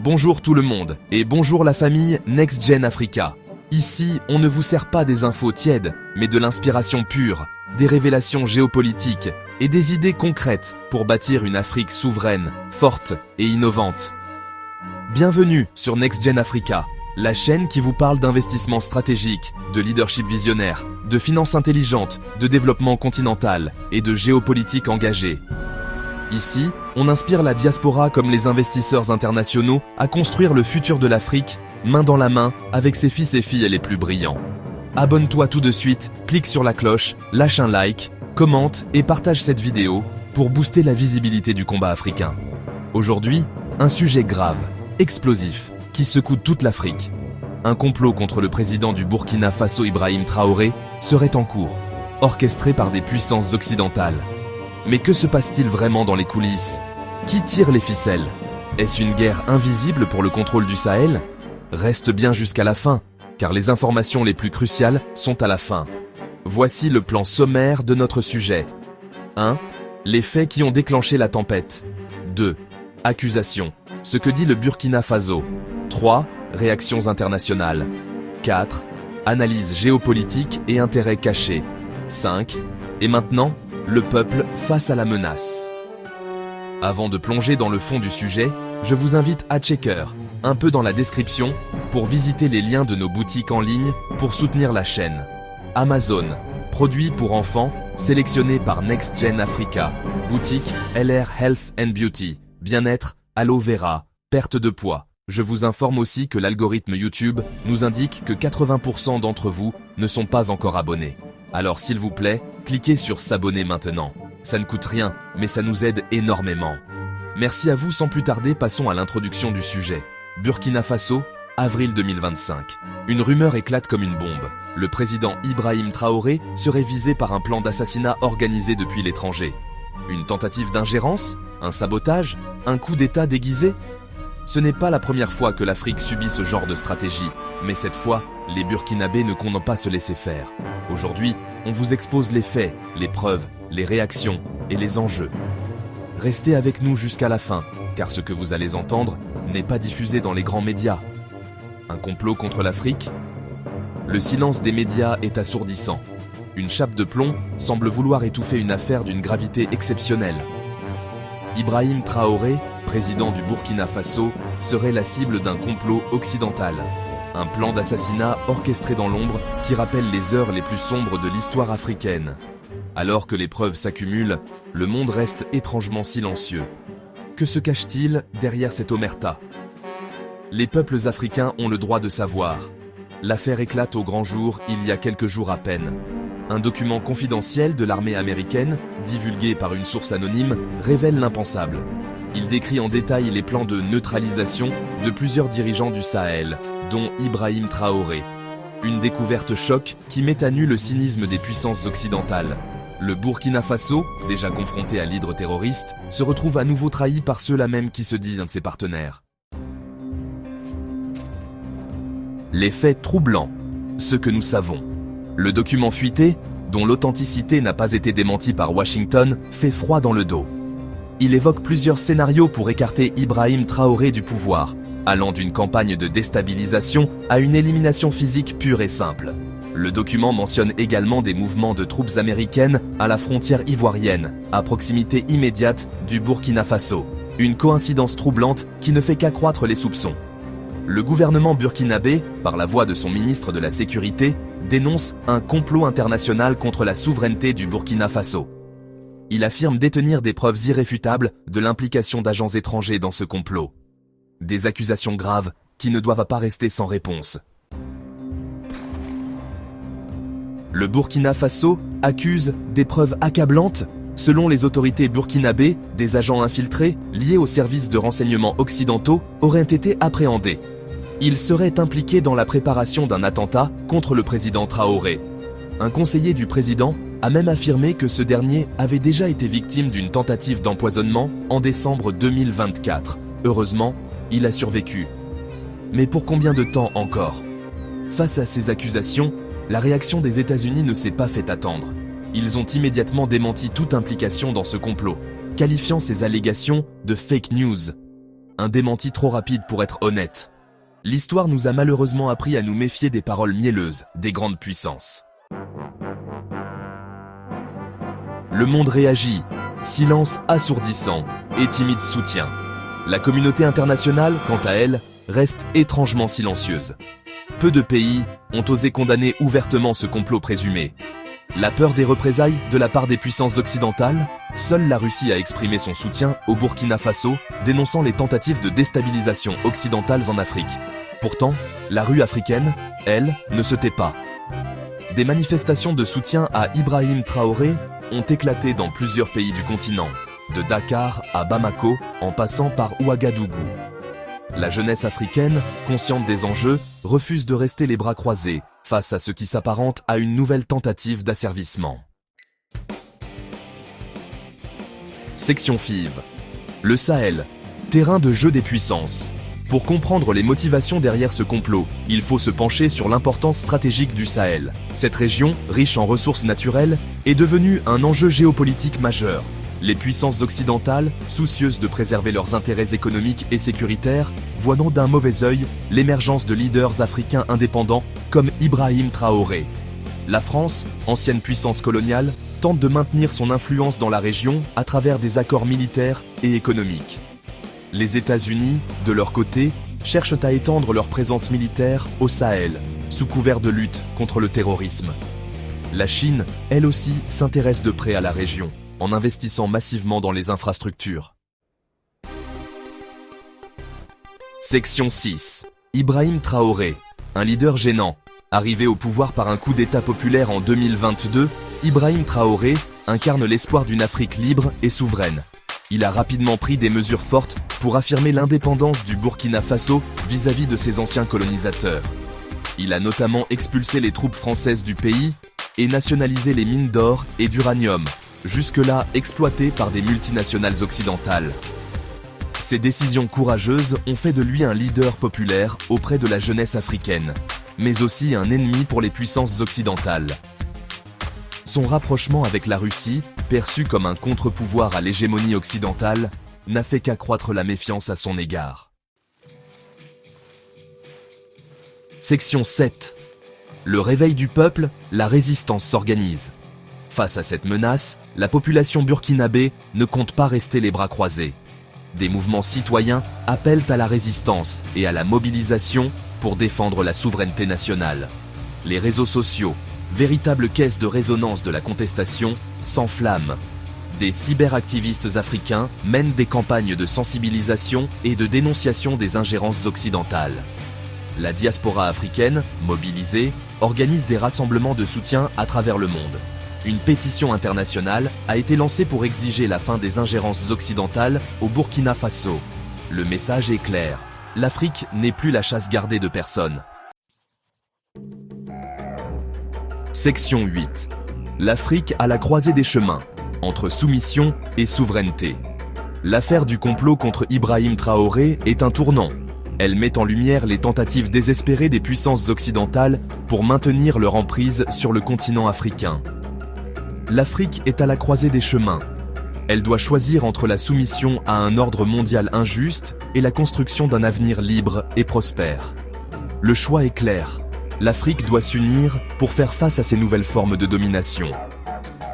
Bonjour tout le monde et bonjour la famille Next Gen Africa. Ici, on ne vous sert pas des infos tièdes, mais de l'inspiration pure, des révélations géopolitiques et des idées concrètes pour bâtir une Afrique souveraine, forte et innovante. Bienvenue sur Next Gen Africa, la chaîne qui vous parle d'investissement stratégique, de leadership visionnaire, de finances intelligentes, de développement continental et de géopolitique engagée. Ici, on inspire la diaspora comme les investisseurs internationaux à construire le futur de l'Afrique, main dans la main, avec ses fils et filles les plus brillants. Abonne-toi tout de suite, clique sur la cloche, lâche un like, commente et partage cette vidéo pour booster la visibilité du combat africain. Aujourd'hui, un sujet grave, explosif, qui secoue toute l'Afrique. Un complot contre le président du Burkina Faso Ibrahim Traoré serait en cours, orchestré par des puissances occidentales. Mais que se passe-t-il vraiment dans les coulisses? Qui tire les ficelles? Est-ce une guerre invisible pour le contrôle du Sahel? Reste bien jusqu'à la fin, car les informations les plus cruciales sont à la fin. Voici le plan sommaire de notre sujet. 1. Les faits qui ont déclenché la tempête. 2. Accusations. Ce que dit le Burkina Faso. 3. Réactions internationales. 4. Analyse géopolitique et intérêts cachés. 5. Et maintenant, le peuple face à la menace. Avant de plonger dans le fond du sujet, je vous invite à checker, un peu dans la description, pour visiter les liens de nos boutiques en ligne pour soutenir la chaîne. Amazon, produits pour enfants, sélectionnés par Next Gen Africa. Boutique LR Health and Beauty, bien-être, aloe vera, perte de poids. Je vous informe aussi que l'algorithme YouTube nous indique que 80% d'entre vous ne sont pas encore abonnés. Alors s'il vous plaît, cliquez sur s'abonner maintenant. Ça ne coûte rien, mais ça nous aide énormément. Merci à vous, sans plus tarder, passons à l'introduction du sujet. Burkina Faso, avril 2025. Une rumeur éclate comme une bombe. Le président Ibrahim Traoré serait visé par un plan d'assassinat organisé depuis l'étranger. Une tentative d'ingérence? Un sabotage? Un coup d'État déguisé? Ce n'est pas la première fois que l'Afrique subit ce genre de stratégie, mais cette fois, les Burkinabés ne comptent pas se laisser faire. Aujourd'hui, on vous expose les faits, les preuves, les réactions et les enjeux. Restez avec nous jusqu'à la fin, car ce que vous allez entendre n'est pas diffusé dans les grands médias. Un complot contre l'Afrique? Le silence des médias est assourdissant. Une chape de plomb semble vouloir étouffer une affaire d'une gravité exceptionnelle. Ibrahim Traoré, président du Burkina Faso, serait la cible d'un complot occidental. Un plan d'assassinat orchestré dans l'ombre qui rappelle les heures les plus sombres de l'histoire africaine. Alors que les preuves s'accumulent, le monde reste étrangement silencieux. Que se cache-t-il derrière cette omerta? Les peuples africains ont le droit de savoir. L'affaire éclate au grand jour il y a quelques jours à peine. Un document confidentiel de l'armée américaine, divulgué par une source anonyme, révèle l'impensable. Il décrit en détail les plans de neutralisation de plusieurs dirigeants du Sahel, dont Ibrahim Traoré. Une découverte choc qui met à nu le cynisme des puissances occidentales. Le Burkina Faso, déjà confronté à l'hydre terroriste, se retrouve à nouveau trahi par ceux-là même qui se disent un de ses partenaires. Les faits troublants. Ce que nous savons. Le document fuité, dont l'authenticité n'a pas été démentie par Washington, fait froid dans le dos. Il évoque plusieurs scénarios pour écarter Ibrahim Traoré du pouvoir, allant d'une campagne de déstabilisation à une élimination physique pure et simple. Le document mentionne également des mouvements de troupes américaines à la frontière ivoirienne, à proximité immédiate du Burkina Faso. Une coïncidence troublante qui ne fait qu'accroître les soupçons. Le gouvernement burkinabé, par la voix de son ministre de la Sécurité, dénonce un complot international contre la souveraineté du Burkina Faso. Il affirme détenir des preuves irréfutables de l'implication d'agents étrangers dans ce complot. Des accusations graves qui ne doivent pas rester sans réponse. Le Burkina Faso accuse des preuves accablantes. Selon les autorités burkinabées, des agents infiltrés liés aux services de renseignement occidentaux auraient été appréhendés. Ils seraient impliqués dans la préparation d'un attentat contre le président Traoré. Un conseiller du président a même affirmé que ce dernier avait déjà été victime d'une tentative d'empoisonnement en décembre 2024. Heureusement, il a survécu. Mais pour combien de temps encore? Face à ces accusations, la réaction des États-Unis ne s'est pas fait attendre. Ils ont immédiatement démenti toute implication dans ce complot, qualifiant ces allégations de fake news. Un démenti trop rapide pour être honnête. L'histoire nous a malheureusement appris à nous méfier des paroles mielleuses des grandes puissances. Le monde réagit, silence assourdissant et timide soutien. La communauté internationale, quant à elle, reste étrangement silencieuse. Peu de pays ont osé condamner ouvertement ce complot présumé. La peur des représailles de la part des puissances occidentales, seule la Russie a exprimé son soutien au Burkina Faso, dénonçant les tentatives de déstabilisation occidentales en Afrique. Pourtant, la rue africaine, elle, ne se tait pas. Des manifestations de soutien à Ibrahim Traoré ont éclaté dans plusieurs pays du continent, de Dakar à Bamako, en passant par Ouagadougou. La jeunesse africaine, consciente des enjeux, refuse de rester les bras croisés face à ce qui s'apparente à une nouvelle tentative d'asservissement. Section FIV. Le Sahel, terrain de jeu des puissances. Pour comprendre les motivations derrière ce complot, il faut se pencher sur l'importance stratégique du Sahel. Cette région, riche en ressources naturelles, est devenue un enjeu géopolitique majeur. Les puissances occidentales, soucieuses de préserver leurs intérêts économiques et sécuritaires, voient non d'un mauvais œil l'émergence de leaders africains indépendants comme Ibrahim Traoré. La France, ancienne puissance coloniale, tente de maintenir son influence dans la région à travers des accords militaires et économiques. Les États-Unis, de leur côté, cherchent à étendre leur présence militaire au Sahel, sous couvert de lutte contre le terrorisme. La Chine, elle aussi, s'intéresse de près à la région, en investissant massivement dans les infrastructures. Section 6. Ibrahim Traoré, un leader gênant. Arrivé au pouvoir par un coup d'État populaire en 2022, Ibrahim Traoré incarne l'espoir d'une Afrique libre et souveraine. Il a rapidement pris des mesures fortes pour affirmer l'indépendance du Burkina Faso vis-à-vis de ses anciens colonisateurs. Il a notamment expulsé les troupes françaises du pays et nationalisé les mines d'or et d'uranium, jusque-là exploitées par des multinationales occidentales. Ces décisions courageuses ont fait de lui un leader populaire auprès de la jeunesse africaine, mais aussi un ennemi pour les puissances occidentales. Son rapprochement avec la Russie, perçu comme un contre-pouvoir à l'hégémonie occidentale, n'a fait qu'accroître la méfiance à son égard. Section 7. Le réveil du peuple, la résistance s'organise. Face à cette menace, la population burkinabé ne compte pas rester les bras croisés. Des mouvements citoyens appellent à la résistance et à la mobilisation pour défendre la souveraineté nationale. Les réseaux sociaux, véritables caisses de résonance de la contestation, s'enflamment. Des cyberactivistes africains mènent des campagnes de sensibilisation et de dénonciation des ingérences occidentales. La diaspora africaine, mobilisée, organise des rassemblements de soutien à travers le monde. Une pétition internationale a été lancée pour exiger la fin des ingérences occidentales au Burkina Faso. Le message est clair. L'Afrique n'est plus la chasse gardée de personne. Section 8. L'Afrique à la croisée des chemins, entre soumission et souveraineté. L'affaire du complot contre Ibrahim Traoré est un tournant. Elle met en lumière les tentatives désespérées des puissances occidentales pour maintenir leur emprise sur le continent africain. L'Afrique est à la croisée des chemins. Elle doit choisir entre la soumission à un ordre mondial injuste et la construction d'un avenir libre et prospère. Le choix est clair. L'Afrique doit s'unir pour faire face à ces nouvelles formes de domination.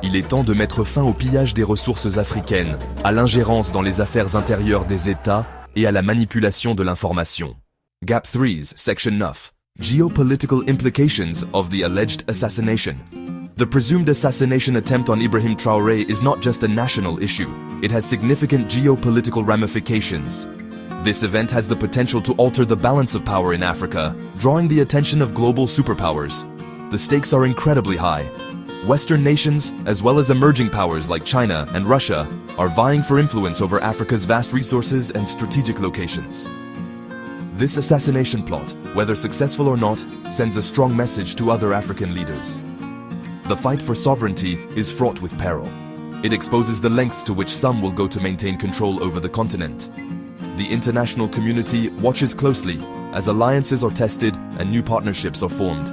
Il est temps de mettre fin au pillage des ressources africaines, à l'ingérence dans les affaires intérieures des États et à la manipulation de l'information. Gap 3's Section 9. Geopolitical implications of the alleged assassination. The presumed assassination attempt on Ibrahim Traoré is not just a national issue, it has significant geopolitical ramifications. This event has the potential to alter the balance of power in Africa, drawing the attention of global superpowers. The stakes are incredibly high. Western nations, as well as emerging powers like China and Russia, are vying for influence over Africa's vast resources and strategic locations. This assassination plot, whether successful or not, sends a strong message to other African leaders. The fight for sovereignty is fraught with peril. It exposes the lengths to which some will go to maintain control over the continent. The international community watches closely as alliances are tested and new partnerships are formed.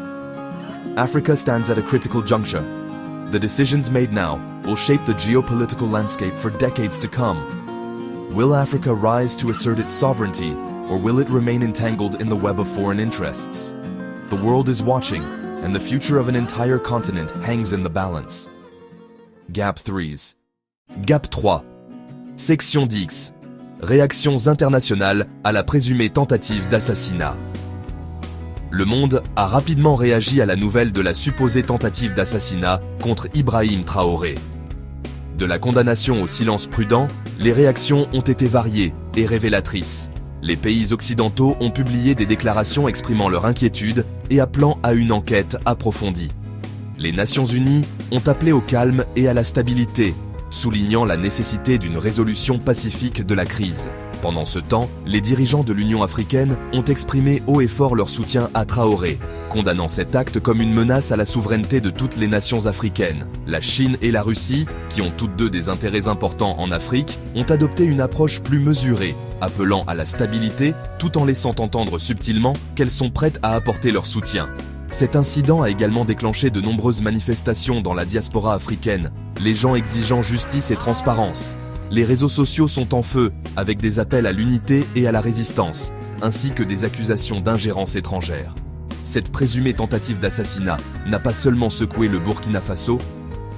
Africa stands at a critical juncture. The decisions made now will shape the geopolitical landscape for decades to come. Will Africa rise to assert its sovereignty, or will it remain entangled in the web of foreign interests? The world is watching, and the future of an entire continent hangs in the balance. Gap 3s. Gap 3. Section X. Réactions internationales à la présumée tentative d'assassinat. Le monde a rapidement réagi à la nouvelle de la supposée tentative d'assassinat contre Ibrahim Traoré. De la condamnation au silence prudent, les réactions ont été variées et révélatrices. Les pays occidentaux ont publié des déclarations exprimant leur inquiétude et appelant à une enquête approfondie. Les Nations Unies ont appelé au calme et à la stabilité, soulignant la nécessité d'une résolution pacifique de la crise. Pendant ce temps, les dirigeants de l'Union africaine ont exprimé haut et fort leur soutien à Traoré, condamnant cet acte comme une menace à la souveraineté de toutes les nations africaines. La Chine et la Russie, qui ont toutes deux des intérêts importants en Afrique, ont adopté une approche plus mesurée, appelant à la stabilité tout en laissant entendre subtilement qu'elles sont prêtes à apporter leur soutien. Cet incident a également déclenché de nombreuses manifestations dans la diaspora africaine, les gens exigeant justice et transparence. Les réseaux sociaux sont en feu, avec des appels à l'unité et à la résistance, ainsi que des accusations d'ingérence étrangère. Cette présumée tentative d'assassinat n'a pas seulement secoué le Burkina Faso,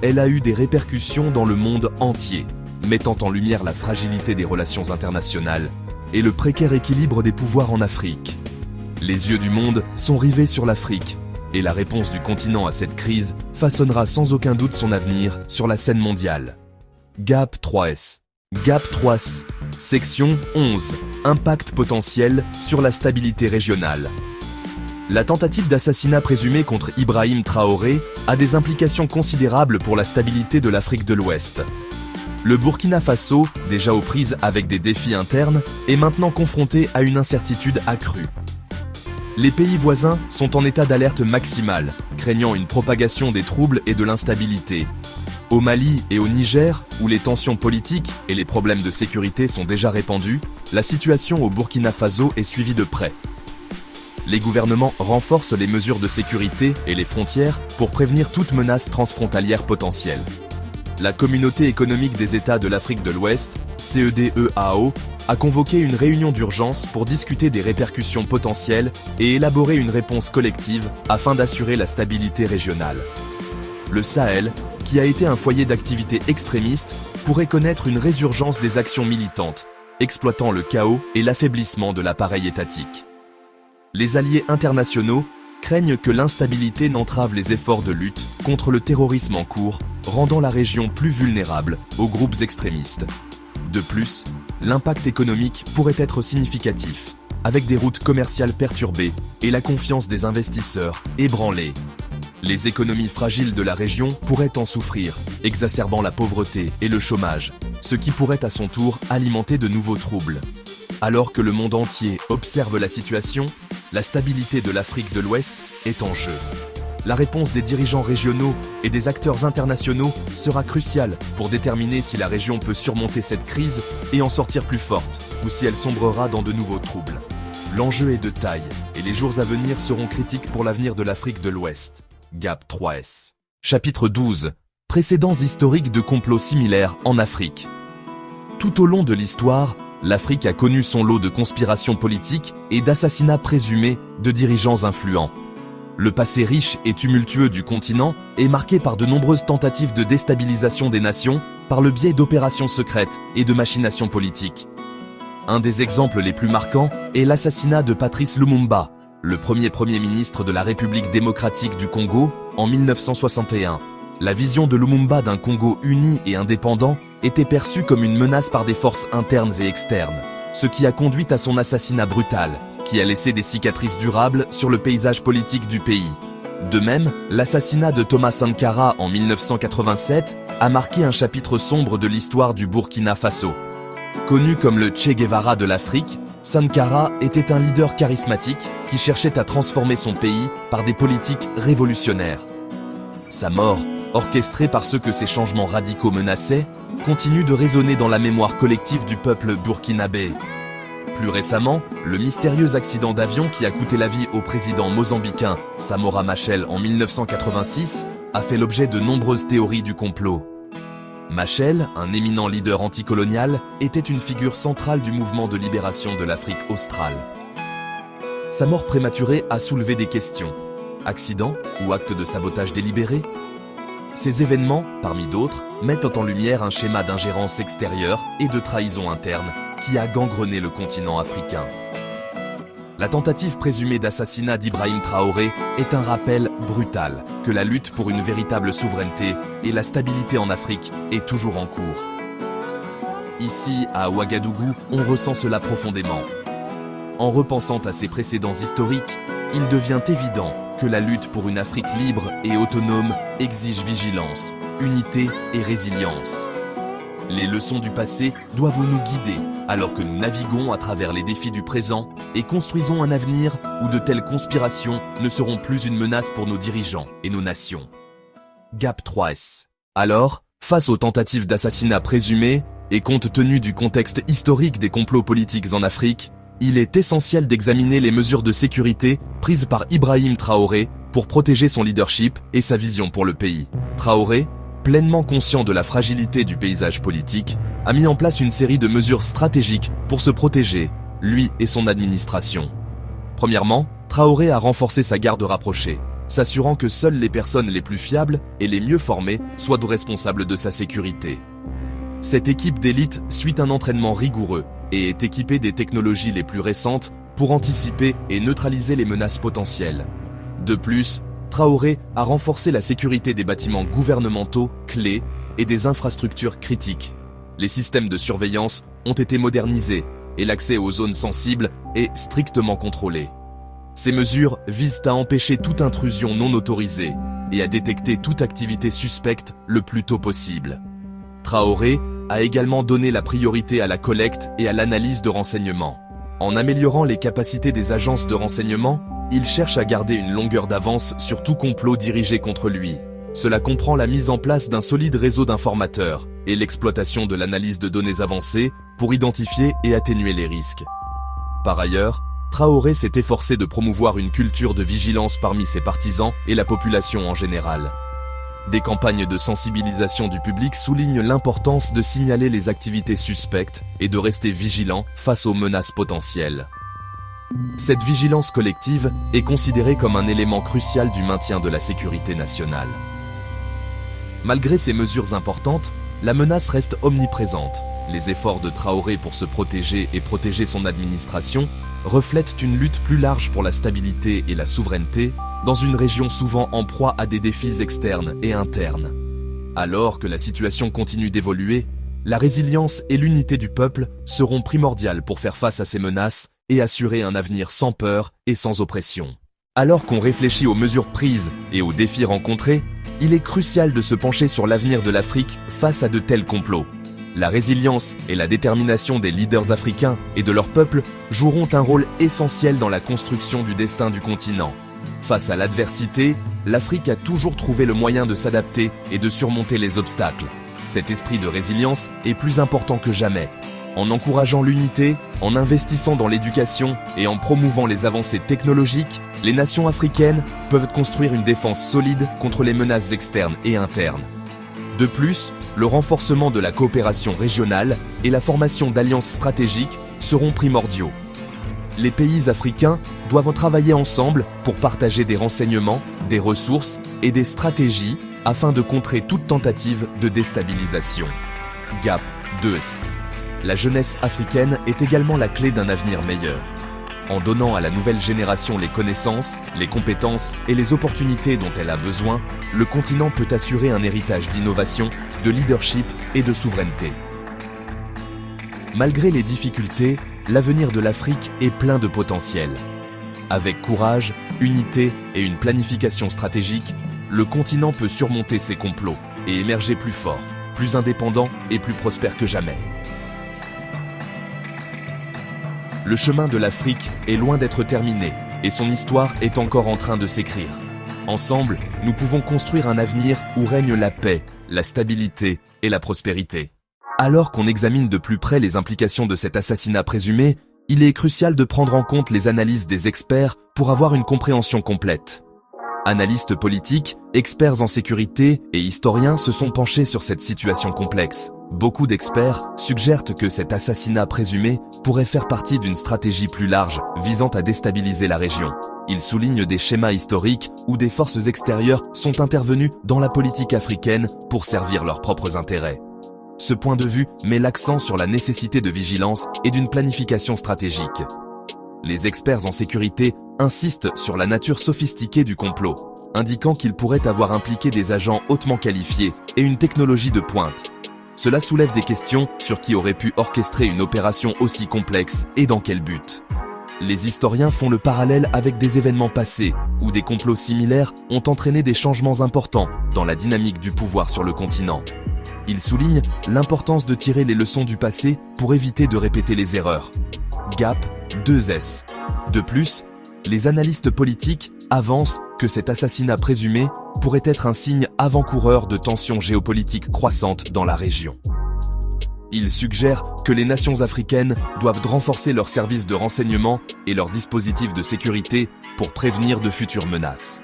elle a eu des répercussions dans le monde entier, mettant en lumière la fragilité des relations internationales et le précaire équilibre des pouvoirs en Afrique. Les yeux du monde sont rivés sur l'Afrique, et la réponse du continent à cette crise façonnera sans aucun doute son avenir sur la scène mondiale. Gap 3S. Gap 3S. Section 11. Impact potentiel sur la stabilité régionale. La tentative d'assassinat présumée contre Ibrahim Traoré a des implications considérables pour la stabilité de l'Afrique de l'Ouest. Le Burkina Faso, déjà aux prises avec des défis internes, est maintenant confronté à une incertitude accrue. Les pays voisins sont en état d'alerte maximale, craignant une propagation des troubles et de l'instabilité. Au Mali et au Niger, où les tensions politiques et les problèmes de sécurité sont déjà répandus, la situation au Burkina Faso est suivie de près. Les gouvernements renforcent les mesures de sécurité et les frontières pour prévenir toute menace transfrontalière potentielle. La Communauté économique des États de l'Afrique de l'Ouest, CEDEAO, a convoqué une réunion d'urgence pour discuter des répercussions potentielles et élaborer une réponse collective afin d'assurer la stabilité régionale. Le Sahel, qui a été un foyer d'activité extrémiste, pourrait connaître une résurgence des actions militantes, exploitant le chaos et l'affaiblissement de l'appareil étatique. Les alliés internationaux craignent que l'instabilité n'entrave les efforts de lutte contre le terrorisme en cours, rendant la région plus vulnérable aux groupes extrémistes. De plus, l'impact économique pourrait être significatif, avec des routes commerciales perturbées et la confiance des investisseurs ébranlée. Les économies fragiles de la région pourraient en souffrir, exacerbant la pauvreté et le chômage, ce qui pourrait à son tour alimenter de nouveaux troubles. Alors que le monde entier observe la situation, la stabilité de l'Afrique de l'Ouest est en jeu. La réponse des dirigeants régionaux et des acteurs internationaux sera cruciale pour déterminer si la région peut surmonter cette crise et en sortir plus forte, ou si elle sombrera dans de nouveaux troubles. L'enjeu est de taille, et les jours à venir seront critiques pour l'avenir de l'Afrique de l'Ouest. Gap 3S. Chapitre 12. Précédents historiques de complots similaires en Afrique. Tout au long de l'histoire, l'Afrique a connu son lot de conspirations politiques et d'assassinats présumés de dirigeants influents. Le passé riche et tumultueux du continent est marqué par de nombreuses tentatives de déstabilisation des nations par le biais d'opérations secrètes et de machinations politiques. Un des exemples les plus marquants est l'assassinat de Patrice Lumumba, le premier ministre de la République démocratique du Congo, en 1961. La vision de Lumumba d'un Congo uni et indépendant était perçue comme une menace par des forces internes et externes, ce qui a conduit à son assassinat brutal, qui a laissé des cicatrices durables sur le paysage politique du pays. De même, l'assassinat de Thomas Sankara en 1987 a marqué un chapitre sombre de l'histoire du Burkina Faso. Connu comme le Che Guevara de l'Afrique, Sankara était un leader charismatique qui cherchait à transformer son pays par des politiques révolutionnaires. Sa mort, orchestrée par ceux que ces changements radicaux menaçaient, continue de résonner dans la mémoire collective du peuple burkinabé. Plus récemment, le mystérieux accident d'avion qui a coûté la vie au président mozambicain Samora Machel en 1986 a fait l'objet de nombreuses théories du complot. Machel, un éminent leader anticolonial, était une figure centrale du mouvement de libération de l'Afrique australe. Sa mort prématurée a soulevé des questions. Accident ou acte de sabotage délibéré? Ces événements, parmi d'autres, mettent en lumière un schéma d'ingérence extérieure et de trahison interne qui a gangrené le continent africain. La tentative présumée d'assassinat d'Ibrahim Traoré est un rappel brutal que la lutte pour une véritable souveraineté et la stabilité en Afrique est toujours en cours. Ici, à Ouagadougou, on ressent cela profondément. En repensant à ses précédents historiques, il devient évident que la lutte pour une Afrique libre et autonome exige vigilance, unité et résilience. Les leçons du passé doivent nous guider alors que nous naviguons à travers les défis du présent et construisons un avenir où de telles conspirations ne seront plus une menace pour nos dirigeants et nos nations. GAP 3S. Alors, face aux tentatives d'assassinat présumées et compte tenu du contexte historique des complots politiques en Afrique, il est essentiel d'examiner les mesures de sécurité prises par Ibrahim Traoré pour protéger son leadership et sa vision pour le pays. Traoré, pleinement conscient de la fragilité du paysage politique, a mis en place une série de mesures stratégiques pour se protéger, lui et son administration. Premièrement, Traoré a renforcé sa garde rapprochée, s'assurant que seules les personnes les plus fiables et les mieux formées soient responsables de sa sécurité. Cette équipe d'élite suit un entraînement rigoureux et est équipée des technologies les plus récentes pour anticiper et neutraliser les menaces potentielles. De plus, Traoré a renforcé la sécurité des bâtiments gouvernementaux clés et des infrastructures critiques. Les systèmes de surveillance ont été modernisés et l'accès aux zones sensibles est strictement contrôlé. Ces mesures visent à empêcher toute intrusion non autorisée et à détecter toute activité suspecte le plus tôt possible. Traoré a également donné la priorité à la collecte et à l'analyse de renseignements. En améliorant les capacités des agences de renseignement, il cherche à garder une longueur d'avance sur tout complot dirigé contre lui. Cela comprend la mise en place d'un solide réseau d'informateurs et l'exploitation de l'analyse de données avancées pour identifier et atténuer les risques. Par ailleurs, Traoré s'est efforcé de promouvoir une culture de vigilance parmi ses partisans et la population en général. Des campagnes de sensibilisation du public soulignent l'importance de signaler les activités suspectes et de rester vigilant face aux menaces potentielles. Cette vigilance collective est considérée comme un élément crucial du maintien de la sécurité nationale. Malgré ces mesures importantes, la menace reste omniprésente. Les efforts de Traoré pour se protéger et protéger son administration reflètent une lutte plus large pour la stabilité et la souveraineté dans une région souvent en proie à des défis externes et internes. Alors que la situation continue d'évoluer, la résilience et l'unité du peuple seront primordiales pour faire face à ces menaces et assurer un avenir sans peur et sans oppression. Alors qu'on réfléchit aux mesures prises et aux défis rencontrés, il est crucial de se pencher sur l'avenir de l'Afrique face à de tels complots. La résilience et la détermination des leaders africains et de leur peuple joueront un rôle essentiel dans la construction du destin du continent. Face à l'adversité, l'Afrique a toujours trouvé le moyen de s'adapter et de surmonter les obstacles. Cet esprit de résilience est plus important que jamais. En encourageant l'unité, en investissant dans l'éducation et en promouvant les avancées technologiques, les nations africaines peuvent construire une défense solide contre les menaces externes et internes. De plus, le renforcement de la coopération régionale et la formation d'alliances stratégiques seront primordiaux. Les pays africains doivent travailler ensemble pour partager des renseignements, des ressources et des stratégies afin de contrer toute tentative de déstabilisation. GAP 2S. La jeunesse africaine est également la clé d'un avenir meilleur. En donnant à la nouvelle génération les connaissances, les compétences et les opportunités dont elle a besoin, le continent peut assurer un héritage d'innovation, de leadership et de souveraineté. Malgré les difficultés, l'avenir de l'Afrique est plein de potentiel. Avec courage, unité et une planification stratégique, le continent peut surmonter ses complots et émerger plus fort, plus indépendant et plus prospère que jamais. Le chemin de l'Afrique est loin d'être terminé et son histoire est encore en train de s'écrire. Ensemble, nous pouvons construire un avenir où règne la paix, la stabilité et la prospérité. Alors qu'on examine de plus près les implications de cet assassinat présumé, il est crucial de prendre en compte les analyses des experts pour avoir une compréhension complète. Analystes politiques, experts en sécurité et historiens se sont penchés sur cette situation complexe. Beaucoup d'experts suggèrent que cet assassinat présumé pourrait faire partie d'une stratégie plus large visant à déstabiliser la région. Ils soulignent des schémas historiques où des forces extérieures sont intervenues dans la politique africaine pour servir leurs propres intérêts. Ce point de vue met l'accent sur la nécessité de vigilance et d'une planification stratégique. Les experts en sécurité insistent sur la nature sophistiquée du complot, indiquant qu'il pourrait avoir impliqué des agents hautement qualifiés et une technologie de pointe. Cela soulève des questions sur qui aurait pu orchestrer une opération aussi complexe et dans quel but. Les historiens font le parallèle avec des événements passés, où des complots similaires ont entraîné des changements importants dans la dynamique du pouvoir sur le continent. Ils soulignent l'importance de tirer les leçons du passé pour éviter de répéter les erreurs. Gap 2S. De plus, les analystes politiques avancent que cet assassinat présumé pourrait être un signe avant-coureur de tensions géopolitiques croissantes dans la région. Ils suggèrent que les nations africaines doivent renforcer leurs services de renseignement et leurs dispositifs de sécurité pour prévenir de futures menaces.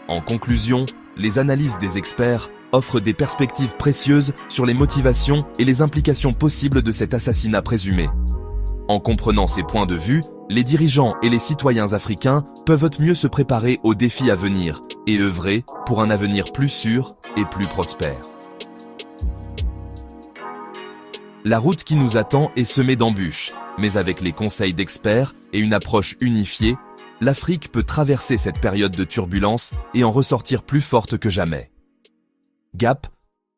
En conclusion, les analyses des experts offrent des perspectives précieuses sur les motivations et les implications possibles de cet assassinat présumé. En comprenant ces points de vue, les dirigeants et les citoyens africains peuvent mieux se préparer aux défis à venir et œuvrer pour un avenir plus sûr et plus prospère. La route qui nous attend est semée d'embûches, mais avec les conseils d'experts et une approche unifiée, l'Afrique peut traverser cette période de turbulence et en ressortir plus forte que jamais. Gap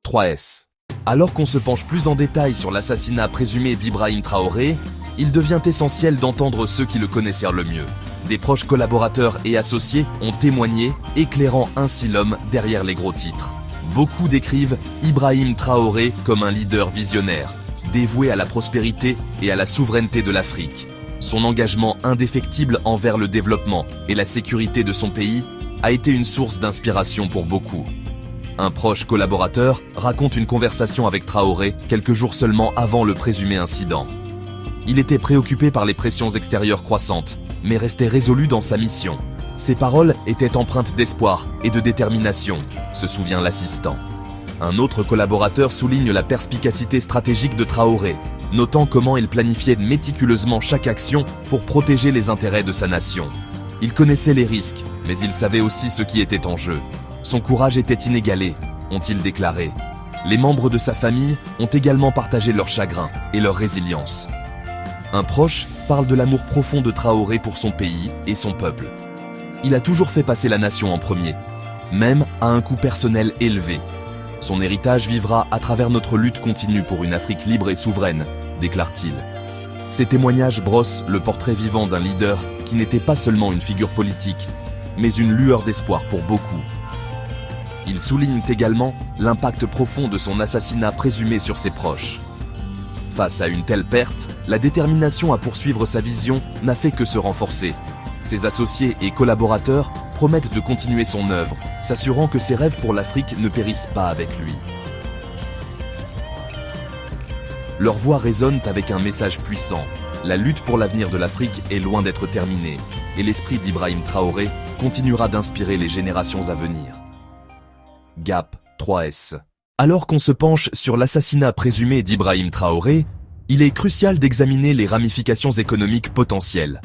3S. Alors qu'on se penche plus en détail sur l'assassinat présumé d'Ibrahim Traoré, il devient essentiel d'entendre ceux qui le connaissèrent le mieux. Des proches collaborateurs et associés ont témoigné, éclairant ainsi l'homme derrière les gros titres. Beaucoup décrivent Ibrahim Traoré comme un leader visionnaire, dévoué à la prospérité et à la souveraineté de l'Afrique. Son engagement indéfectible envers le développement et la sécurité de son pays a été une source d'inspiration pour beaucoup. Un proche collaborateur raconte une conversation avec Traoré quelques jours seulement avant le présumé incident. Il était préoccupé par les pressions extérieures croissantes, mais restait résolu dans sa mission. Ses paroles étaient empreintes d'espoir et de détermination, se souvient l'assistant. Un autre collaborateur souligne la perspicacité stratégique de Traoré, notant comment il planifiait méticuleusement chaque action pour protéger les intérêts de sa nation. Il connaissait les risques, mais il savait aussi ce qui était en jeu. Son courage était inégalé, ont-ils déclaré. Les membres de sa famille ont également partagé leur chagrin et leur résilience. Un proche parle de l'amour profond de Traoré pour son pays et son peuple. Il a toujours fait passer la nation en premier, même à un coût personnel élevé. Son héritage vivra à travers notre lutte continue pour une Afrique libre et souveraine, déclare-t-il. Ces témoignages brossent le portrait vivant d'un leader qui n'était pas seulement une figure politique, mais une lueur d'espoir pour beaucoup. Ils soulignent également l'impact profond de son assassinat présumé sur ses proches. Face à une telle perte, la détermination à poursuivre sa vision n'a fait que se renforcer. Ses associés et collaborateurs promettent de continuer son œuvre, s'assurant que ses rêves pour l'Afrique ne périssent pas avec lui. Leurs voix résonnent avec un message puissant. La lutte pour l'avenir de l'Afrique est loin d'être terminée, et l'esprit d'Ibrahim Traoré continuera d'inspirer les générations à venir. Gap 3S. Alors qu'on se penche sur l'assassinat présumé d'Ibrahim Traoré, il est crucial d'examiner les ramifications économiques potentielles.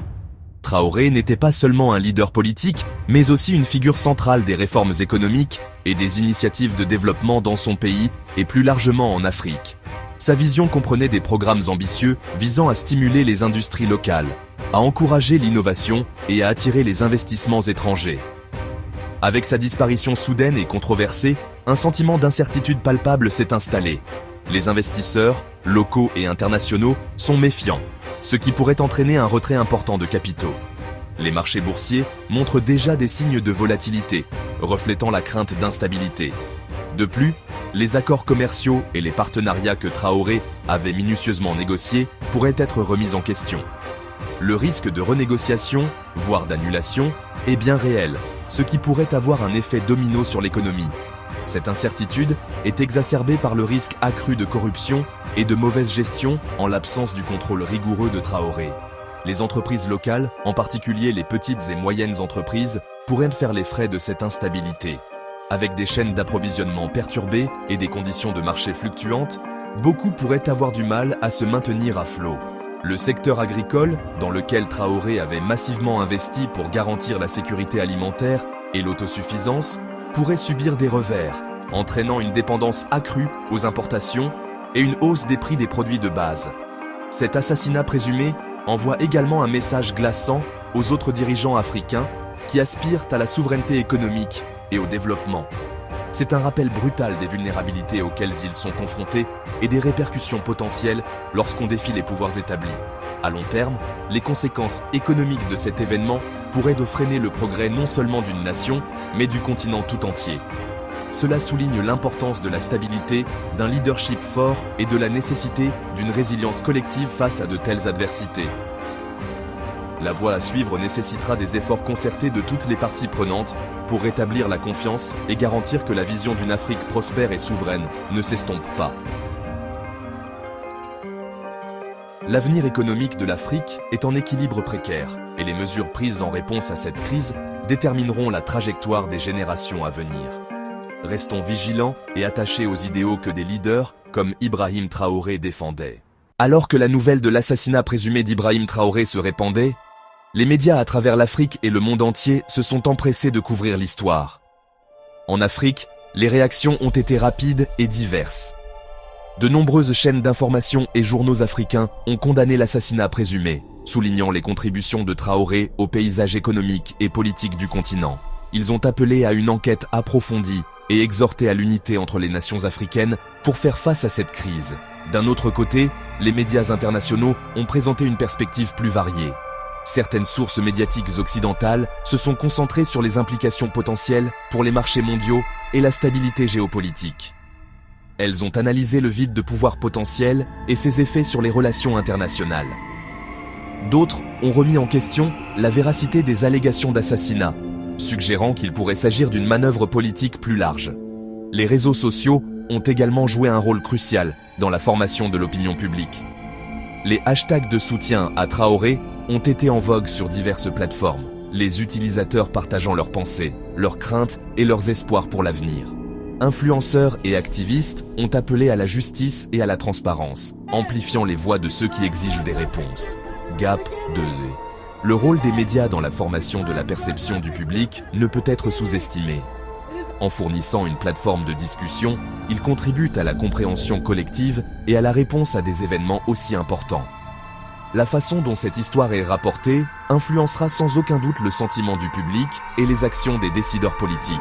Traoré n'était pas seulement un leader politique, mais aussi une figure centrale des réformes économiques et des initiatives de développement dans son pays et plus largement en Afrique. Sa vision comprenait des programmes ambitieux visant à stimuler les industries locales, à encourager l'innovation et à attirer les investissements étrangers. Avec sa disparition soudaine et controversée, un sentiment d'incertitude palpable s'est installé. Les investisseurs, locaux et internationaux, sont méfiants, ce qui pourrait entraîner un retrait important de capitaux. Les marchés boursiers montrent déjà des signes de volatilité, reflétant la crainte d'instabilité. De plus, les accords commerciaux et les partenariats que Traoré avait minutieusement négociés pourraient être remis en question. Le risque de renégociation, voire d'annulation, est bien réel, ce qui pourrait avoir un effet domino sur l'économie. Cette incertitude est exacerbée par le risque accru de corruption et de mauvaise gestion en l'absence du contrôle rigoureux de Traoré. Les entreprises locales, en particulier les petites et moyennes entreprises, pourraient faire les frais de cette instabilité. Avec des chaînes d'approvisionnement perturbées et des conditions de marché fluctuantes, beaucoup pourraient avoir du mal à se maintenir à flot. Le secteur agricole, dans lequel Traoré avait massivement investi pour garantir la sécurité alimentaire et l'autosuffisance, pourrait subir des revers, entraînant une dépendance accrue aux importations et une hausse des prix des produits de base. Cet assassinat présumé envoie également un message glaçant aux autres dirigeants africains qui aspirent à la souveraineté économique et au développement. C'est un rappel brutal des vulnérabilités auxquelles ils sont confrontés et des répercussions potentielles lorsqu'on défie les pouvoirs établis. À long terme, les conséquences économiques de cet événement pourraient freiner le progrès non seulement d'une nation, mais du continent tout entier. Cela souligne l'importance de la stabilité, d'un leadership fort et de la nécessité d'une résilience collective face à de telles adversités. La voie à suivre nécessitera des efforts concertés de toutes les parties prenantes pour rétablir la confiance et garantir que la vision d'une Afrique prospère et souveraine ne s'estompe pas. L'avenir économique de l'Afrique est en équilibre précaire et les mesures prises en réponse à cette crise détermineront la trajectoire des générations à venir. Restons vigilants et attachés aux idéaux que des leaders comme Ibrahim Traoré défendaient. Alors que la nouvelle de l'assassinat présumé d'Ibrahim Traoré se répandait, les médias à travers l'Afrique et le monde entier se sont empressés de couvrir l'histoire. En Afrique, les réactions ont été rapides et diverses. De nombreuses chaînes d'information et journaux africains ont condamné l'assassinat présumé, soulignant les contributions de Traoré au paysage économique et politique du continent. Ils ont appelé à une enquête approfondie et exhorté à l'unité entre les nations africaines pour faire face à cette crise. D'un autre côté, les médias internationaux ont présenté une perspective plus variée. Certaines sources médiatiques occidentales se sont concentrées sur les implications potentielles pour les marchés mondiaux et la stabilité géopolitique. Elles ont analysé le vide de pouvoir potentiel et ses effets sur les relations internationales. D'autres ont remis en question la véracité des allégations d'assassinat, suggérant qu'il pourrait s'agir d'une manœuvre politique plus large. Les réseaux sociaux ont également joué un rôle crucial dans la formation de l'opinion publique. Les hashtags de soutien à Traoré ont été en vogue sur diverses plateformes, les utilisateurs partageant leurs pensées, leurs craintes et leurs espoirs pour l'avenir. Influenceurs et activistes ont appelé à la justice et à la transparence, amplifiant les voix de ceux qui exigent des réponses. Gap 2. Le rôle des médias dans la formation de la perception du public ne peut être sous-estimé. En fournissant une plateforme de discussion, ils contribuent à la compréhension collective et à la réponse à des événements aussi importants. La façon dont cette histoire est rapportée influencera sans aucun doute le sentiment du public et les actions des décideurs politiques.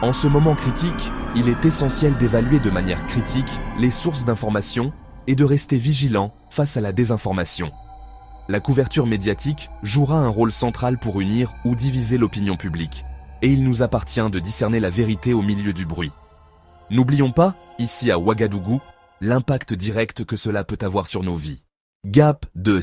En ce moment critique, il est essentiel d'évaluer de manière critique les sources d'information et de rester vigilant face à la désinformation. La couverture médiatique jouera un rôle central pour unir ou diviser l'opinion publique, et il nous appartient de discerner la vérité au milieu du bruit. N'oublions pas, ici à Ouagadougou, l'impact direct que cela peut avoir sur nos vies. Gap 2.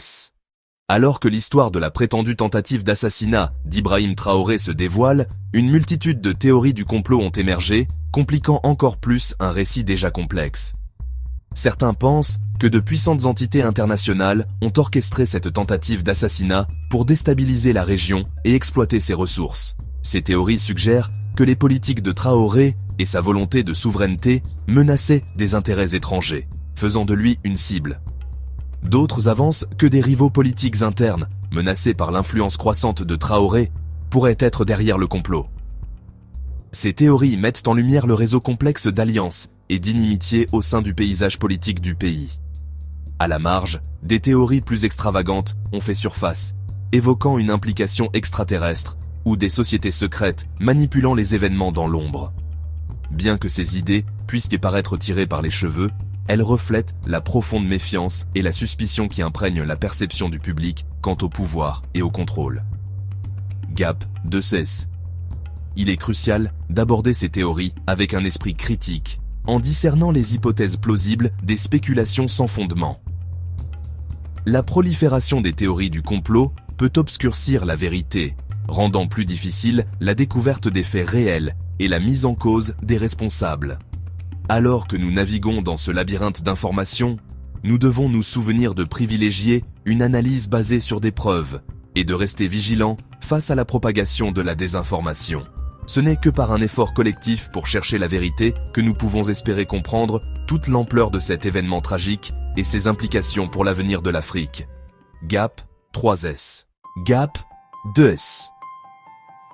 Alors que l'histoire de la prétendue tentative d'assassinat d'Ibrahim Traoré se dévoile, une multitude de théories du complot ont émergé, compliquant encore plus un récit déjà complexe. Certains pensent que de puissantes entités internationales ont orchestré cette tentative d'assassinat pour déstabiliser la région et exploiter ses ressources. Ces théories suggèrent que les politiques de Traoré et sa volonté de souveraineté menaçaient des intérêts étrangers, faisant de lui une cible. D'autres avancent que des rivaux politiques internes, menacés par l'influence croissante de Traoré, pourraient être derrière le complot. Ces théories mettent en lumière le réseau complexe d'alliances et d'inimitiés au sein du paysage politique du pays. À la marge, des théories plus extravagantes ont fait surface, évoquant une implication extraterrestre ou des sociétés secrètes manipulant les événements dans l'ombre. Bien que ces idées puissent paraître tirées par les cheveux, elles reflètent la profonde méfiance et la suspicion qui imprègnent la perception du public quant au pouvoir et au contrôle. Gap 2. Il est crucial d'aborder ces théories avec un esprit critique, en discernant les hypothèses plausibles des spéculations sans fondement. La prolifération des théories du complot peut obscurcir la vérité, rendant plus difficile la découverte des faits réels et la mise en cause des responsables. Alors que nous naviguons dans ce labyrinthe d'informations, nous devons nous souvenir de privilégier une analyse basée sur des preuves et de rester vigilants face à la propagation de la désinformation. Ce n'est que par un effort collectif pour chercher la vérité que nous pouvons espérer comprendre toute l'ampleur de cet événement tragique et ses implications pour l'avenir de l'Afrique. GAP 3S. GAP 2S.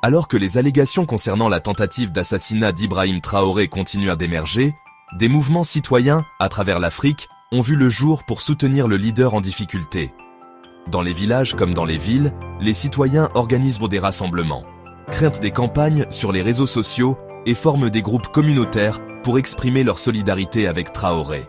Alors que les allégations concernant la tentative d'assassinat d'Ibrahim Traoré continuent d'émerger, des mouvements citoyens, à travers l'Afrique, ont vu le jour pour soutenir le leader en difficulté. Dans les villages comme dans les villes, les citoyens organisent des rassemblements, créent des campagnes sur les réseaux sociaux et forment des groupes communautaires pour exprimer leur solidarité avec Traoré.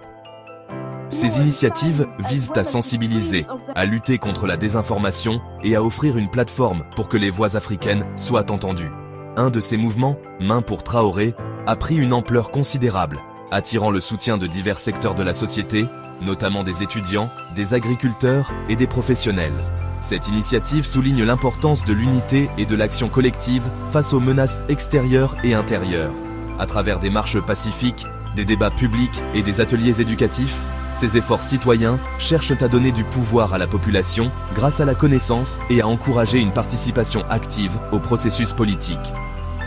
Ces initiatives visent à sensibiliser, à lutter contre la désinformation et à offrir une plateforme pour que les voix africaines soient entendues. Un de ces mouvements, Main pour Traoré, a pris une ampleur considérable, attirant le soutien de divers secteurs de la société, notamment des étudiants, des agriculteurs et des professionnels. Cette initiative souligne l'importance de l'unité et de l'action collective face aux menaces extérieures et intérieures. À travers des marches pacifiques, des débats publics et des ateliers éducatifs, ces efforts citoyens cherchent à donner du pouvoir à la population grâce à la connaissance et à encourager une participation active au processus politique.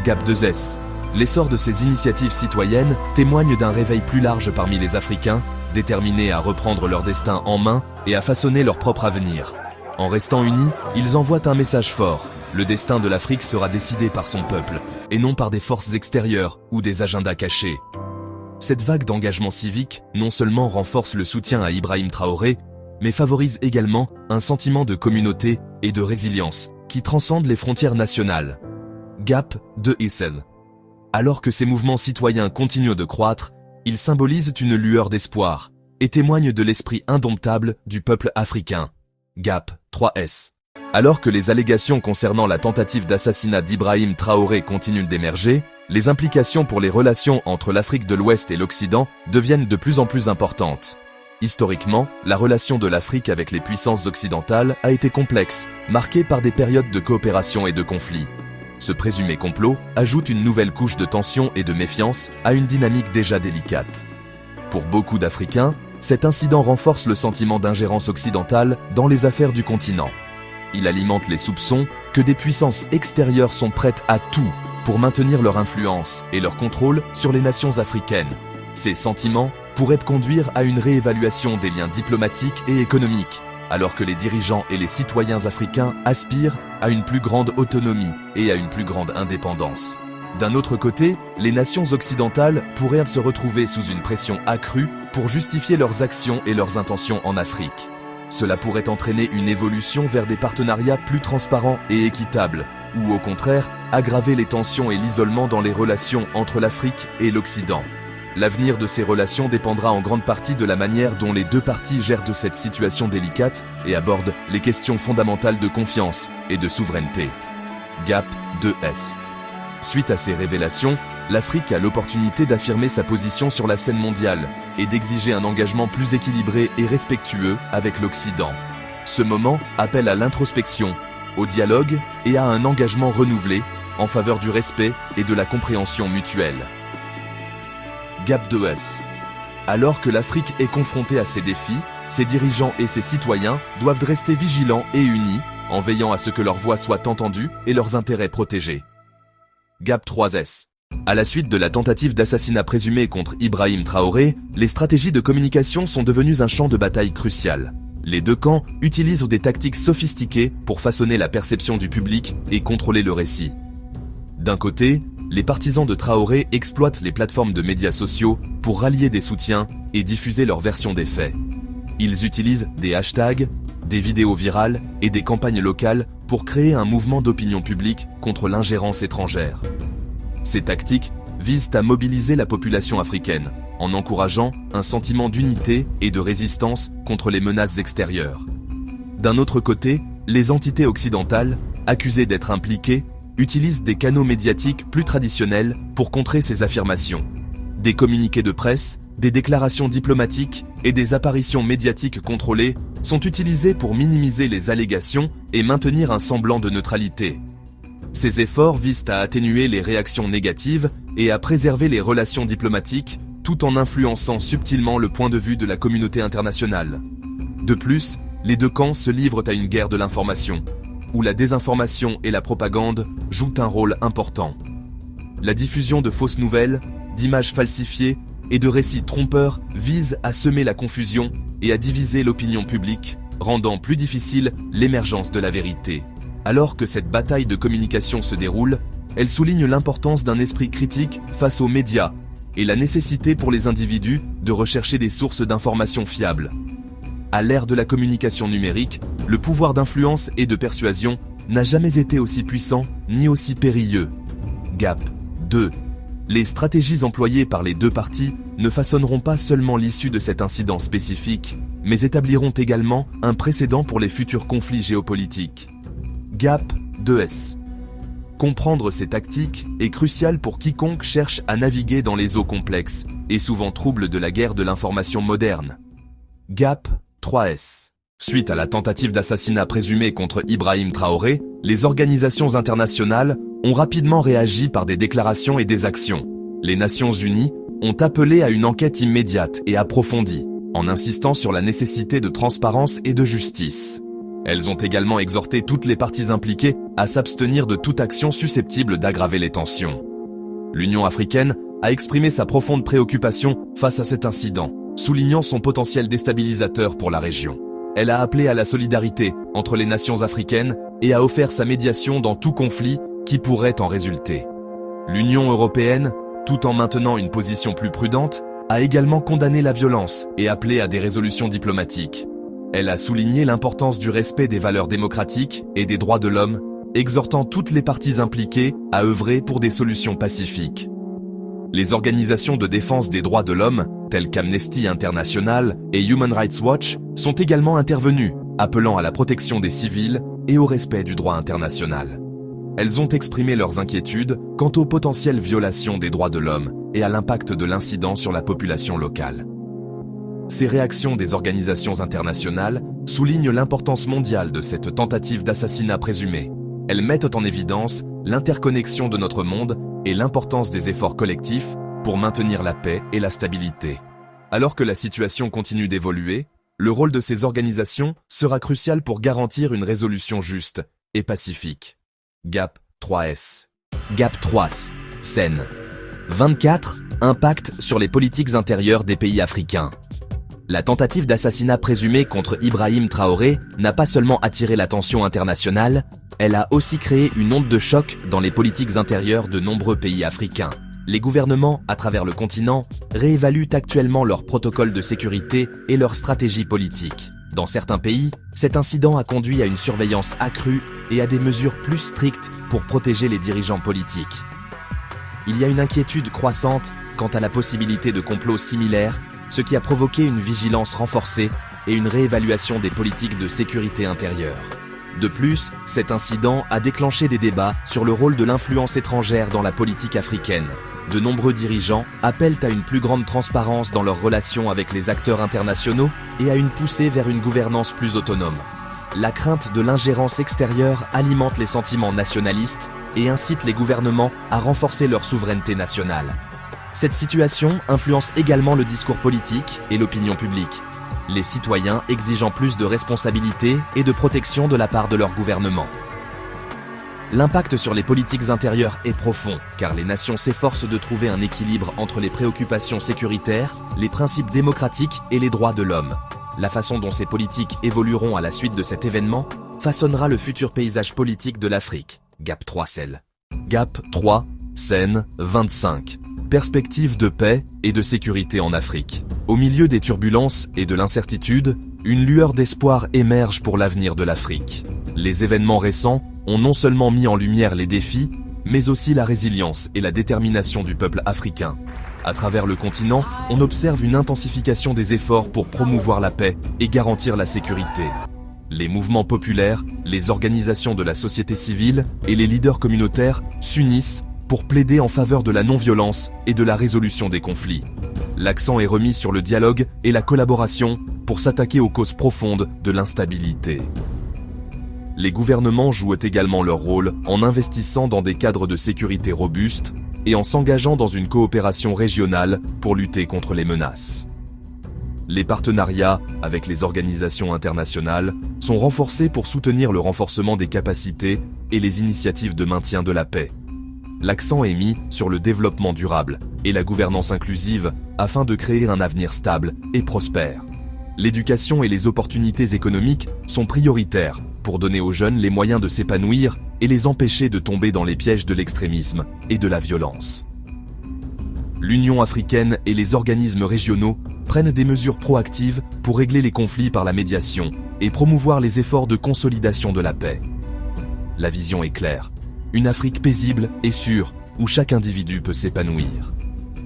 GAP 2S. L'essor de ces initiatives citoyennes témoigne d'un réveil plus large parmi les Africains, déterminés à reprendre leur destin en main et à façonner leur propre avenir. En restant unis, ils envoient un message fort. Le destin de l'Afrique sera décidé par son peuple, et non par des forces extérieures ou des agendas cachés. Cette vague d'engagement civique non seulement renforce le soutien à Ibrahim Traoré, mais favorise également un sentiment de communauté et de résilience qui transcende les frontières nationales. GAP 2S. Alors que ces mouvements citoyens continuent de croître, ils symbolisent une lueur d'espoir et témoignent de l'esprit indomptable du peuple africain. GAP 3S. Alors que les allégations concernant la tentative d'assassinat d'Ibrahim Traoré continuent d'émerger, les implications pour les relations entre l'Afrique de l'Ouest et l'Occident deviennent de plus en plus importantes. Historiquement, la relation de l'Afrique avec les puissances occidentales a été complexe, marquée par des périodes de coopération et de conflits. Ce présumé complot ajoute une nouvelle couche de tension et de méfiance à une dynamique déjà délicate. Pour beaucoup d'Africains, cet incident renforce le sentiment d'ingérence occidentale dans les affaires du continent. Il alimente les soupçons que des puissances extérieures sont prêtes à tout pour maintenir leur influence et leur contrôle sur les nations africaines. Ces sentiments pourraient conduire à une réévaluation des liens diplomatiques et économiques, alors que les dirigeants et les citoyens africains aspirent à une plus grande autonomie et à une plus grande indépendance. D'un autre côté, les nations occidentales pourraient se retrouver sous une pression accrue pour justifier leurs actions et leurs intentions en Afrique. Cela pourrait entraîner une évolution vers des partenariats plus transparents et équitables, ou au contraire, aggraver les tensions et l'isolement dans les relations entre l'Afrique et l'Occident. L'avenir de ces relations dépendra en grande partie de la manière dont les deux parties gèrent de cette situation délicate et abordent les questions fondamentales de confiance et de souveraineté. GAP 2S. Suite à ces révélations, l'Afrique a l'opportunité d'affirmer sa position sur la scène mondiale et d'exiger un engagement plus équilibré et respectueux avec l'Occident. Ce moment appelle à l'introspection, au dialogue et à un engagement renouvelé en faveur du respect et de la compréhension mutuelle. GAP 2S. Alors que l'Afrique est confrontée à ces défis, ses dirigeants et ses citoyens doivent rester vigilants et unis en veillant à ce que leur voix soit entendue et leurs intérêts protégés. GAP 3S. À la suite de la tentative d'assassinat présumée contre Ibrahim Traoré, les stratégies de communication sont devenues un champ de bataille crucial. Les deux camps utilisent des tactiques sophistiquées pour façonner la perception du public et contrôler le récit. D'un côté, les partisans de Traoré exploitent les plateformes de médias sociaux pour rallier des soutiens et diffuser leur version des faits. Ils utilisent des hashtags, des vidéos virales et des campagnes locales pour créer un mouvement d'opinion publique contre l'ingérence étrangère. Ces tactiques visent à mobiliser la population africaine en encourageant un sentiment d'unité et de résistance contre les menaces extérieures. D'un autre côté, les entités occidentales, accusées d'être impliquées, utilisent des canaux médiatiques plus traditionnels pour contrer ces affirmations. Des communiqués de presse, des déclarations diplomatiques et des apparitions médiatiques contrôlées sont utilisés pour minimiser les allégations et maintenir un semblant de neutralité. Ces efforts visent à atténuer les réactions négatives et à préserver les relations diplomatiques tout en influençant subtilement le point de vue de la communauté internationale. De plus, les deux camps se livrent à une guerre de l'information. où la désinformation et la propagande jouent un rôle important. La diffusion de fausses nouvelles, d'images falsifiées et de récits trompeurs vise à semer la confusion et à diviser l'opinion publique, rendant plus difficile l'émergence de la vérité. Alors que cette bataille de communication se déroule, elle souligne l'importance d'un esprit critique face aux médias et la nécessité pour les individus de rechercher des sources d'informations fiables. À l'ère de la communication numérique, le pouvoir d'influence et de persuasion n'a jamais été aussi puissant ni aussi périlleux. Gap 2. Les stratégies employées par les deux parties ne façonneront pas seulement l'issue de cet incident spécifique, mais établiront également un précédent pour les futurs conflits géopolitiques. Gap 2S. Comprendre ces tactiques est crucial pour quiconque cherche à naviguer dans les eaux complexes et souvent troubles de la guerre de l'information moderne. Gap 3S. Suite à la tentative d'assassinat présumée contre Ibrahim Traoré, les organisations internationales ont rapidement réagi par des déclarations et des actions. Les Nations Unies ont appelé à une enquête immédiate et approfondie, en insistant sur la nécessité de transparence et de justice. Elles ont également exhorté toutes les parties impliquées à s'abstenir de toute action susceptible d'aggraver les tensions. L'Union africaine a exprimé sa profonde préoccupation face à cet incident, soulignant son potentiel déstabilisateur pour la région. Elle a appelé à la solidarité entre les nations africaines et a offert sa médiation dans tout conflit qui pourrait en résulter. L'Union européenne, tout en maintenant une position plus prudente, a également condamné la violence et appelé à des résolutions diplomatiques. Elle a souligné l'importance du respect des valeurs démocratiques et des droits de l'homme, exhortant toutes les parties impliquées à œuvrer pour des solutions pacifiques. Les organisations de défense des droits de l'homme, telles qu'Amnesty International et Human Rights Watch, sont également intervenues, appelant à la protection des civils et au respect du droit international. Elles ont exprimé leurs inquiétudes quant aux potentielles violations des droits de l'homme et à l'impact de l'incident sur la population locale. Ces réactions des organisations internationales soulignent l'importance mondiale de cette tentative d'assassinat présumé. Elles mettent en évidence l'interconnexion de notre monde et l'importance des efforts collectifs pour maintenir la paix et la stabilité. Alors que la situation continue d'évoluer, le rôle de ces organisations sera crucial pour garantir une résolution juste et pacifique. Gap 3S. Gap 3S. Scène 24. Impact sur les politiques intérieures des pays africains. La tentative d'assassinat présumée contre Ibrahim Traoré n'a pas seulement attiré l'attention internationale, elle a aussi créé une onde de choc dans les politiques intérieures de nombreux pays africains. Les gouvernements, à travers le continent, réévaluent actuellement leurs protocoles de sécurité et leurs stratégies politiques. Dans certains pays, cet incident a conduit à une surveillance accrue et à des mesures plus strictes pour protéger les dirigeants politiques. Il y a une inquiétude croissante quant à la possibilité de complots similaires, ce qui a provoqué une vigilance renforcée et une réévaluation des politiques de sécurité intérieure. De plus, cet incident a déclenché des débats sur le rôle de l'influence étrangère dans la politique africaine. De nombreux dirigeants appellent à une plus grande transparence dans leurs relations avec les acteurs internationaux et à une poussée vers une gouvernance plus autonome. La crainte de l'ingérence extérieure alimente les sentiments nationalistes et incite les gouvernements à renforcer leur souveraineté nationale. Cette situation influence également le discours politique et l'opinion publique, les citoyens exigeant plus de responsabilité et de protection de la part de leur gouvernement. L'impact sur les politiques intérieures est profond, car les nations s'efforcent de trouver un équilibre entre les préoccupations sécuritaires, les principes démocratiques et les droits de l'homme. La façon dont ces politiques évolueront à la suite de cet événement façonnera le futur paysage politique de l'Afrique. Gap 3 Cell. Gap 3, Scène 25. Perspective de paix et de sécurité en Afrique. Au milieu des turbulences et de l'incertitude, une lueur d'espoir émerge pour l'avenir de l'Afrique. Les événements récents ont non seulement mis en lumière les défis, mais aussi la résilience et la détermination du peuple africain. À travers le continent, on observe une intensification des efforts pour promouvoir la paix et garantir la sécurité. Les mouvements populaires, les organisations de la société civile et les leaders communautaires s'unissent pour plaider en faveur de la non-violence et de la résolution des conflits. L'accent est remis sur le dialogue et la collaboration pour s'attaquer aux causes profondes de l'instabilité. Les gouvernements jouent également leur rôle en investissant dans des cadres de sécurité robustes et en s'engageant dans une coopération régionale pour lutter contre les menaces. Les partenariats avec les organisations internationales sont renforcés pour soutenir le renforcement des capacités et les initiatives de maintien de la paix. L'accent est mis sur le développement durable et la gouvernance inclusive afin de créer un avenir stable et prospère. L'éducation et les opportunités économiques sont prioritaires pour donner aux jeunes les moyens de s'épanouir et les empêcher de tomber dans les pièges de l'extrémisme et de la violence. L'Union africaine et les organismes régionaux prennent des mesures proactives pour régler les conflits par la médiation et promouvoir les efforts de consolidation de la paix. La vision est claire. Une Afrique paisible et sûre, où chaque individu peut s'épanouir.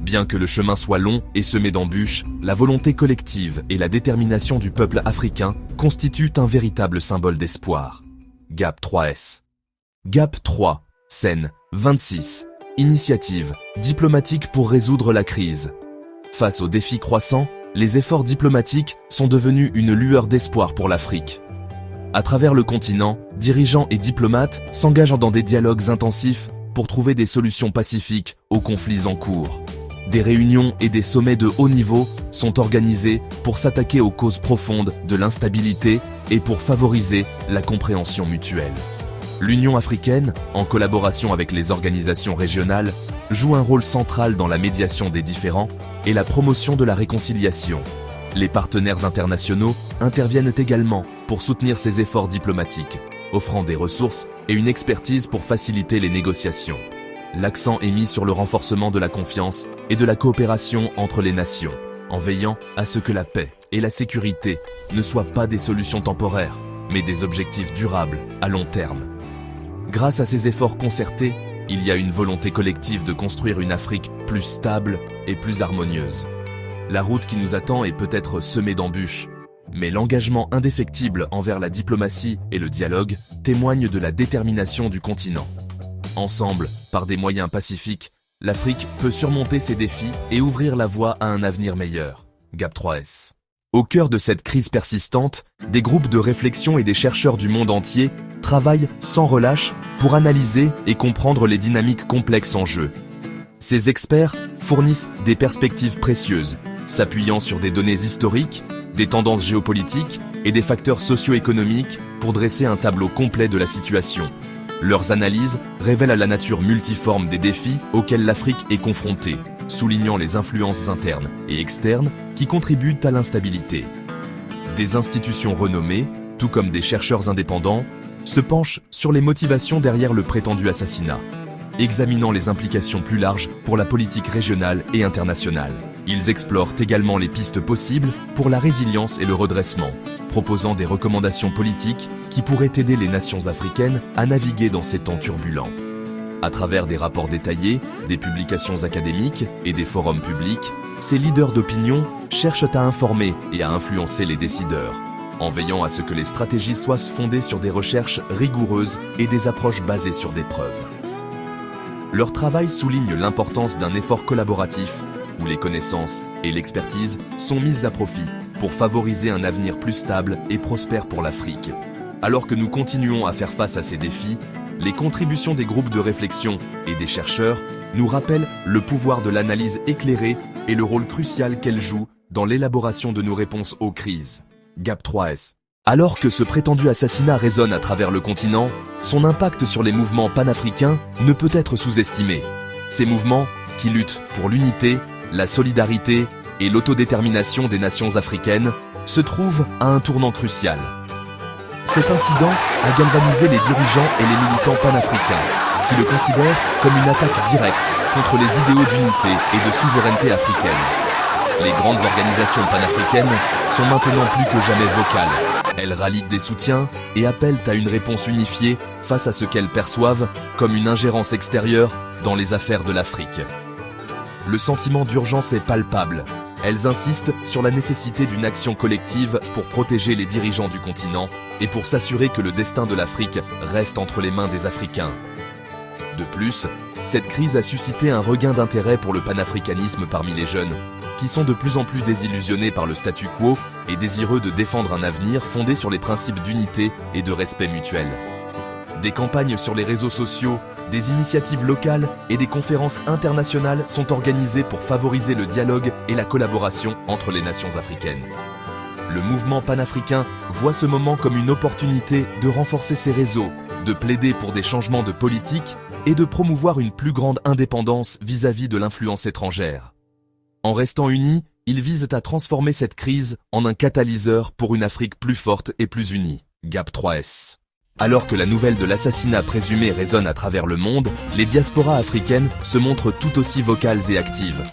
Bien que le chemin soit long et semé d'embûches, la volonté collective et la détermination du peuple africain constituent un véritable symbole d'espoir. GAP 3S. GAP 3, scène 26. Initiative diplomatique pour résoudre la crise. Face aux défis croissants, les efforts diplomatiques sont devenus une lueur d'espoir pour l'Afrique. À travers le continent, dirigeants et diplomates s'engagent dans des dialogues intensifs pour trouver des solutions pacifiques aux conflits en cours. Des réunions et des sommets de haut niveau sont organisés pour s'attaquer aux causes profondes de l'instabilité et pour favoriser la compréhension mutuelle. L'Union africaine, en collaboration avec les organisations régionales, joue un rôle central dans la médiation des différends et la promotion de la réconciliation. Les partenaires internationaux interviennent également pour soutenir ces efforts diplomatiques, offrant des ressources et une expertise pour faciliter les négociations. L'accent est mis sur le renforcement de la confiance et de la coopération entre les nations, en veillant à ce que la paix et la sécurité ne soient pas des solutions temporaires, mais des objectifs durables à long terme. Grâce à ces efforts concertés, il y a une volonté collective de construire une Afrique plus stable et plus harmonieuse. La route qui nous attend est peut-être semée d'embûches, mais l'engagement indéfectible envers la diplomatie et le dialogue témoigne de la détermination du continent. Ensemble, par des moyens pacifiques, l'Afrique peut surmonter ses défis et ouvrir la voie à un avenir meilleur. GAP 3S. Au cœur de cette crise persistante, des groupes de réflexion et des chercheurs du monde entier travaillent sans relâche pour analyser et comprendre les dynamiques complexes en jeu. Ces experts fournissent des perspectives précieuses, s'appuyant sur des données historiques, des tendances géopolitiques et des facteurs socio-économiques pour dresser un tableau complet de la situation. Leurs analyses révèlent la nature multiforme des défis auxquels l'Afrique est confrontée, soulignant les influences internes et externes qui contribuent à l'instabilité. Des institutions renommées, tout comme des chercheurs indépendants, se penchent sur les motivations derrière le prétendu assassinat, examinant les implications plus larges pour la politique régionale et internationale. Ils explorent également les pistes possibles pour la résilience et le redressement, proposant des recommandations politiques qui pourraient aider les nations africaines à naviguer dans ces temps turbulents. À travers des rapports détaillés, des publications académiques et des forums publics, ces leaders d'opinion cherchent à informer et à influencer les décideurs, en veillant à ce que les stratégies soient fondées sur des recherches rigoureuses et des approches basées sur des preuves. Leur travail souligne l'importance d'un effort collaboratif où les connaissances et l'expertise sont mises à profit pour favoriser un avenir plus stable et prospère pour l'Afrique. Alors que nous continuons à faire face à ces défis, les contributions des groupes de réflexion et des chercheurs nous rappellent le pouvoir de l'analyse éclairée et le rôle crucial qu'elle joue dans l'élaboration de nos réponses aux crises. GAP 3S. Alors que ce prétendu assassinat résonne à travers le continent, son impact sur les mouvements panafricains ne peut être sous-estimé. Ces mouvements, qui luttent pour l'unité, la solidarité et l'autodétermination des nations africaines, se trouvent à un tournant crucial. Cet incident a galvanisé les dirigeants et les militants panafricains, qui le considèrent comme une attaque directe contre les idéaux d'unité et de souveraineté africaine. Les grandes organisations panafricaines sont maintenant plus que jamais vocales. Elles rallient des soutiens et appellent à une réponse unifiée face à ce qu'elles perçoivent comme une ingérence extérieure dans les affaires de l'Afrique. Le sentiment d'urgence est palpable. Elles insistent sur la nécessité d'une action collective pour protéger les dirigeants du continent et pour s'assurer que le destin de l'Afrique reste entre les mains des Africains. De plus, cette crise a suscité un regain d'intérêt pour le panafricanisme parmi les jeunes, qui sont de plus en plus désillusionnés par le statu quo et désireux de défendre un avenir fondé sur les principes d'unité et de respect mutuel. Des campagnes sur les réseaux sociaux Des initiatives locales et des conférences internationales sont organisées pour favoriser le dialogue et la collaboration entre les nations africaines. Le mouvement panafricain voit ce moment comme une opportunité de renforcer ses réseaux, de plaider pour des changements de politique et de promouvoir une plus grande indépendance vis-à-vis de l'influence étrangère. En restant unis, ils visent à transformer cette crise en un catalyseur pour une Afrique plus forte et plus unie. GAP 3S. Alors que la nouvelle de l'assassinat présumé résonne à travers le monde, les diasporas africaines se montrent tout aussi vocales et actives.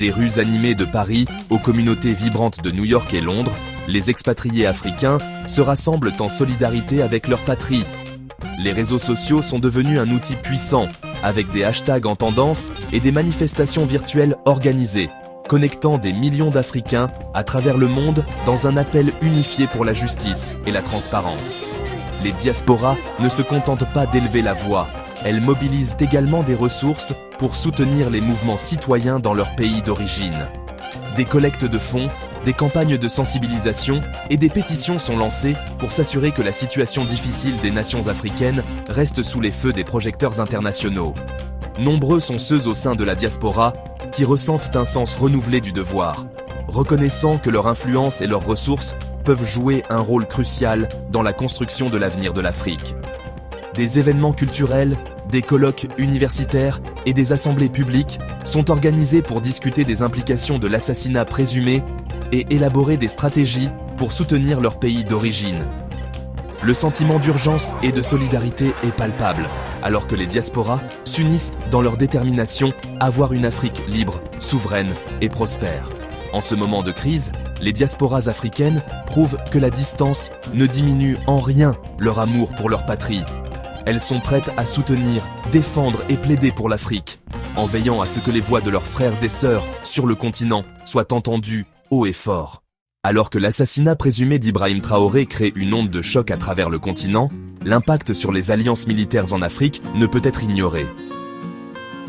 Des rues animées de Paris aux communautés vibrantes de New York et Londres, les expatriés africains se rassemblent en solidarité avec leur patrie. Les réseaux sociaux sont devenus un outil puissant, avec des hashtags en tendance et des manifestations virtuelles organisées, connectant des millions d'Africains à travers le monde dans un appel unifié pour la justice et la transparence. Les diasporas ne se contentent pas d'élever la voix, elles mobilisent également des ressources pour soutenir les mouvements citoyens dans leur pays d'origine. Des collectes de fonds, des campagnes de sensibilisation et des pétitions sont lancées pour s'assurer que la situation difficile des nations africaines reste sous les feux des projecteurs internationaux. Nombreux sont ceux au sein de la diaspora qui ressentent un sens renouvelé du devoir, reconnaissant que leur influence et leurs ressources peuvent jouer un rôle crucial dans la construction de l'avenir de l'Afrique. Des événements culturels, des colloques universitaires et des assemblées publiques sont organisés pour discuter des implications de l'assassinat présumé et élaborer des stratégies pour soutenir leur pays d'origine. Le sentiment d'urgence et de solidarité est palpable, alors que les diasporas s'unissent dans leur détermination à voir une Afrique libre, souveraine et prospère. En ce moment de crise, les diasporas africaines prouvent que la distance ne diminue en rien leur amour pour leur patrie. Elles sont prêtes à soutenir, défendre et plaider pour l'Afrique, en veillant à ce que les voix de leurs frères et sœurs sur le continent soient entendues haut et fort. Alors que l'assassinat présumé d'Ibrahim Traoré crée une onde de choc à travers le continent, l'impact sur les alliances militaires en Afrique ne peut être ignoré.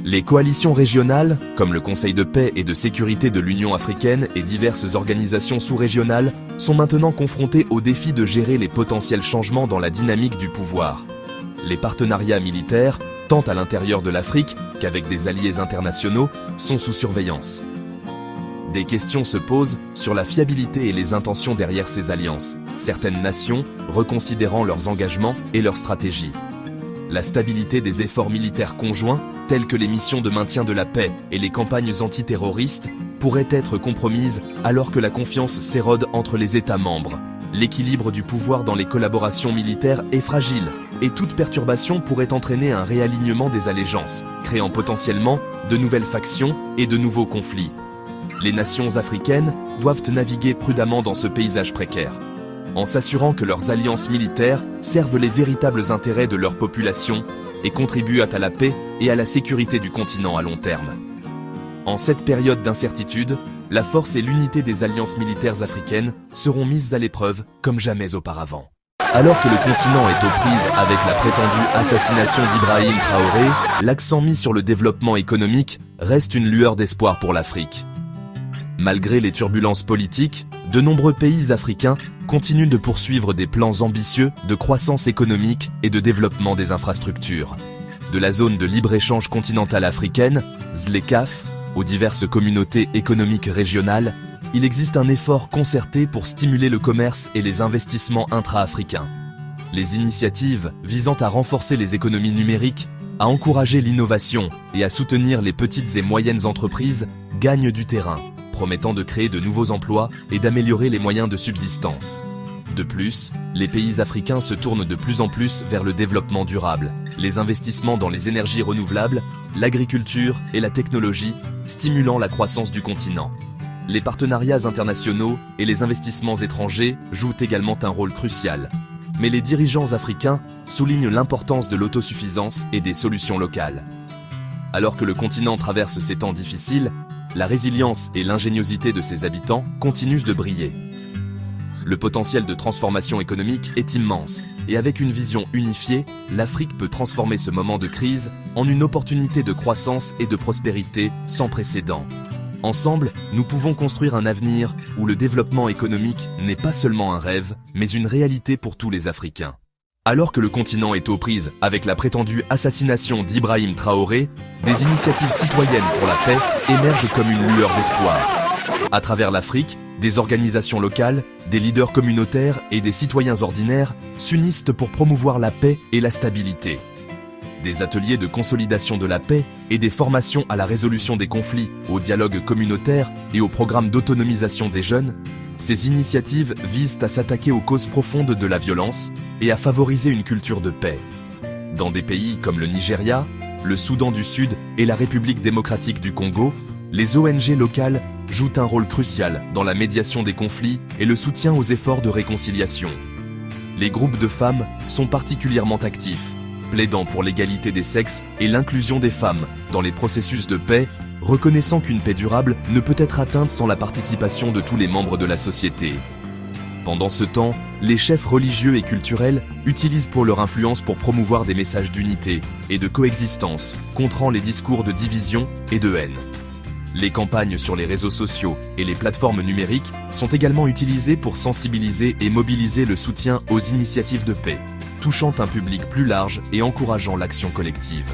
Les coalitions régionales, comme le Conseil de paix et de sécurité de l'Union africaine et diverses organisations sous-régionales, sont maintenant confrontées au défi de gérer les potentiels changements dans la dynamique du pouvoir. Les partenariats militaires, tant à l'intérieur de l'Afrique qu'avec des alliés internationaux, sont sous surveillance. Des questions se posent sur la fiabilité et les intentions derrière ces alliances, certaines nations reconsidérant leurs engagements et leurs stratégies. La stabilité des efforts militaires conjoints, tels que les missions de maintien de la paix et les campagnes antiterroristes, pourrait être compromise alors que la confiance s'érode entre les États membres. L'équilibre du pouvoir dans les collaborations militaires est fragile, et toute perturbation pourrait entraîner un réalignement des allégeances, créant potentiellement de nouvelles factions et de nouveaux conflits. Les nations africaines doivent naviguer prudemment dans ce paysage précaire, en s'assurant que leurs alliances militaires servent les véritables intérêts de leur population et contribuent à la paix et à la sécurité du continent à long terme. En cette période d'incertitude, la force et l'unité des alliances militaires africaines seront mises à l'épreuve comme jamais auparavant. Alors que le continent est aux prises avec la prétendue assassination d'Ibrahim Traoré, l'accent mis sur le développement économique reste une lueur d'espoir pour l'Afrique. Malgré les turbulences politiques, de nombreux pays africains continuent de poursuivre des plans ambitieux de croissance économique et de développement des infrastructures. De la zone de libre-échange continentale africaine, ZLECAf, aux diverses communautés économiques régionales, il existe un effort concerté pour stimuler le commerce et les investissements intra-africains. Les initiatives visant à renforcer les économies numériques, à encourager l'innovation et à soutenir les petites et moyennes entreprises gagnent du terrain, promettant de créer de nouveaux emplois et d'améliorer les moyens de subsistance. De plus, les pays africains se tournent de plus en plus vers le développement durable, les investissements dans les énergies renouvelables, l'agriculture et la technologie, stimulant la croissance du continent. Les partenariats internationaux et les investissements étrangers jouent également un rôle crucial. Mais les dirigeants africains soulignent l'importance de l'autosuffisance et des solutions locales. Alors que le continent traverse ces temps difficiles, la résilience et l'ingéniosité de ses habitants continuent de briller. Le potentiel de transformation économique est immense, et avec une vision unifiée, l'Afrique peut transformer ce moment de crise en une opportunité de croissance et de prospérité sans précédent. Ensemble, nous pouvons construire un avenir où le développement économique n'est pas seulement un rêve, mais une réalité pour tous les Africains. Alors que le continent est aux prises avec la prétendue assassination d'Ibrahim Traoré, des initiatives citoyennes pour la paix émergent comme une lueur d'espoir. À travers l'Afrique, des organisations locales, des leaders communautaires et des citoyens ordinaires s'unissent pour promouvoir la paix et la stabilité. Des ateliers de consolidation de la paix et des formations à la résolution des conflits, au dialogue communautaire et au programme d'autonomisation des jeunes, ces initiatives visent à s'attaquer aux causes profondes de la violence et à favoriser une culture de paix. Dans des pays comme le Nigeria, le Soudan du Sud et la République démocratique du Congo, les ONG locales jouent un rôle crucial dans la médiation des conflits et le soutien aux efforts de réconciliation. Les groupes de femmes sont particulièrement actifs, plaidant pour l'égalité des sexes et l'inclusion des femmes dans les processus de paix, reconnaissant qu'une paix durable ne peut être atteinte sans la participation de tous les membres de la société. Pendant ce temps, les chefs religieux et culturels utilisent leur influence pour promouvoir des messages d'unité et de coexistence, contrarant les discours de division et de haine. Les campagnes sur les réseaux sociaux et les plateformes numériques sont également utilisées pour sensibiliser et mobiliser le soutien aux initiatives de paix, touchant un public plus large et encourageant l'action collective.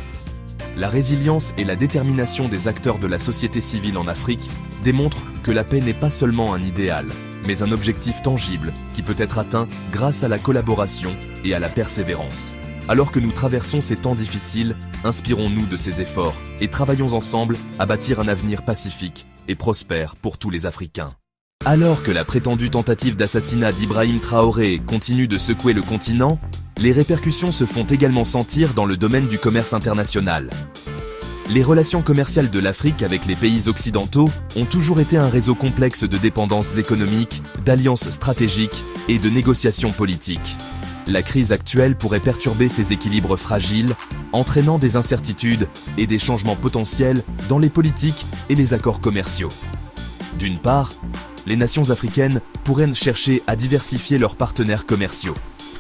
La résilience et la détermination des acteurs de la société civile en Afrique démontrent que la paix n'est pas seulement un idéal, mais un objectif tangible qui peut être atteint grâce à la collaboration et à la persévérance. Alors que nous traversons ces temps difficiles, inspirons-nous de ces efforts et travaillons ensemble à bâtir un avenir pacifique et prospère pour tous les Africains. Alors que la prétendue tentative d'assassinat d'Ibrahim Traoré continue de secouer le continent, les répercussions se font également sentir dans le domaine du commerce international. Les relations commerciales de l'Afrique avec les pays occidentaux ont toujours été un réseau complexe de dépendances économiques, d'alliances stratégiques et de négociations politiques. La crise actuelle pourrait perturber ces équilibres fragiles, entraînant des incertitudes et des changements potentiels dans les politiques et les accords commerciaux. D'une part, les nations africaines pourraient chercher à diversifier leurs partenaires commerciaux,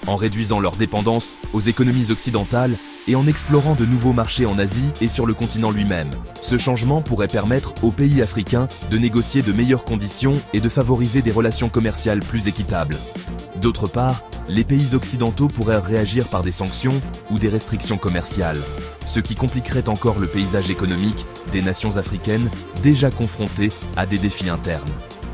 en réduisant leur dépendance aux économies occidentales et en explorant de nouveaux marchés en Asie et sur le continent lui-même. Ce changement pourrait permettre aux pays africains de négocier de meilleures conditions et de favoriser des relations commerciales plus équitables. D'autre part, les pays occidentaux pourraient réagir par des sanctions ou des restrictions commerciales, ce qui compliquerait encore le paysage économique des nations africaines déjà confrontées à des défis internes.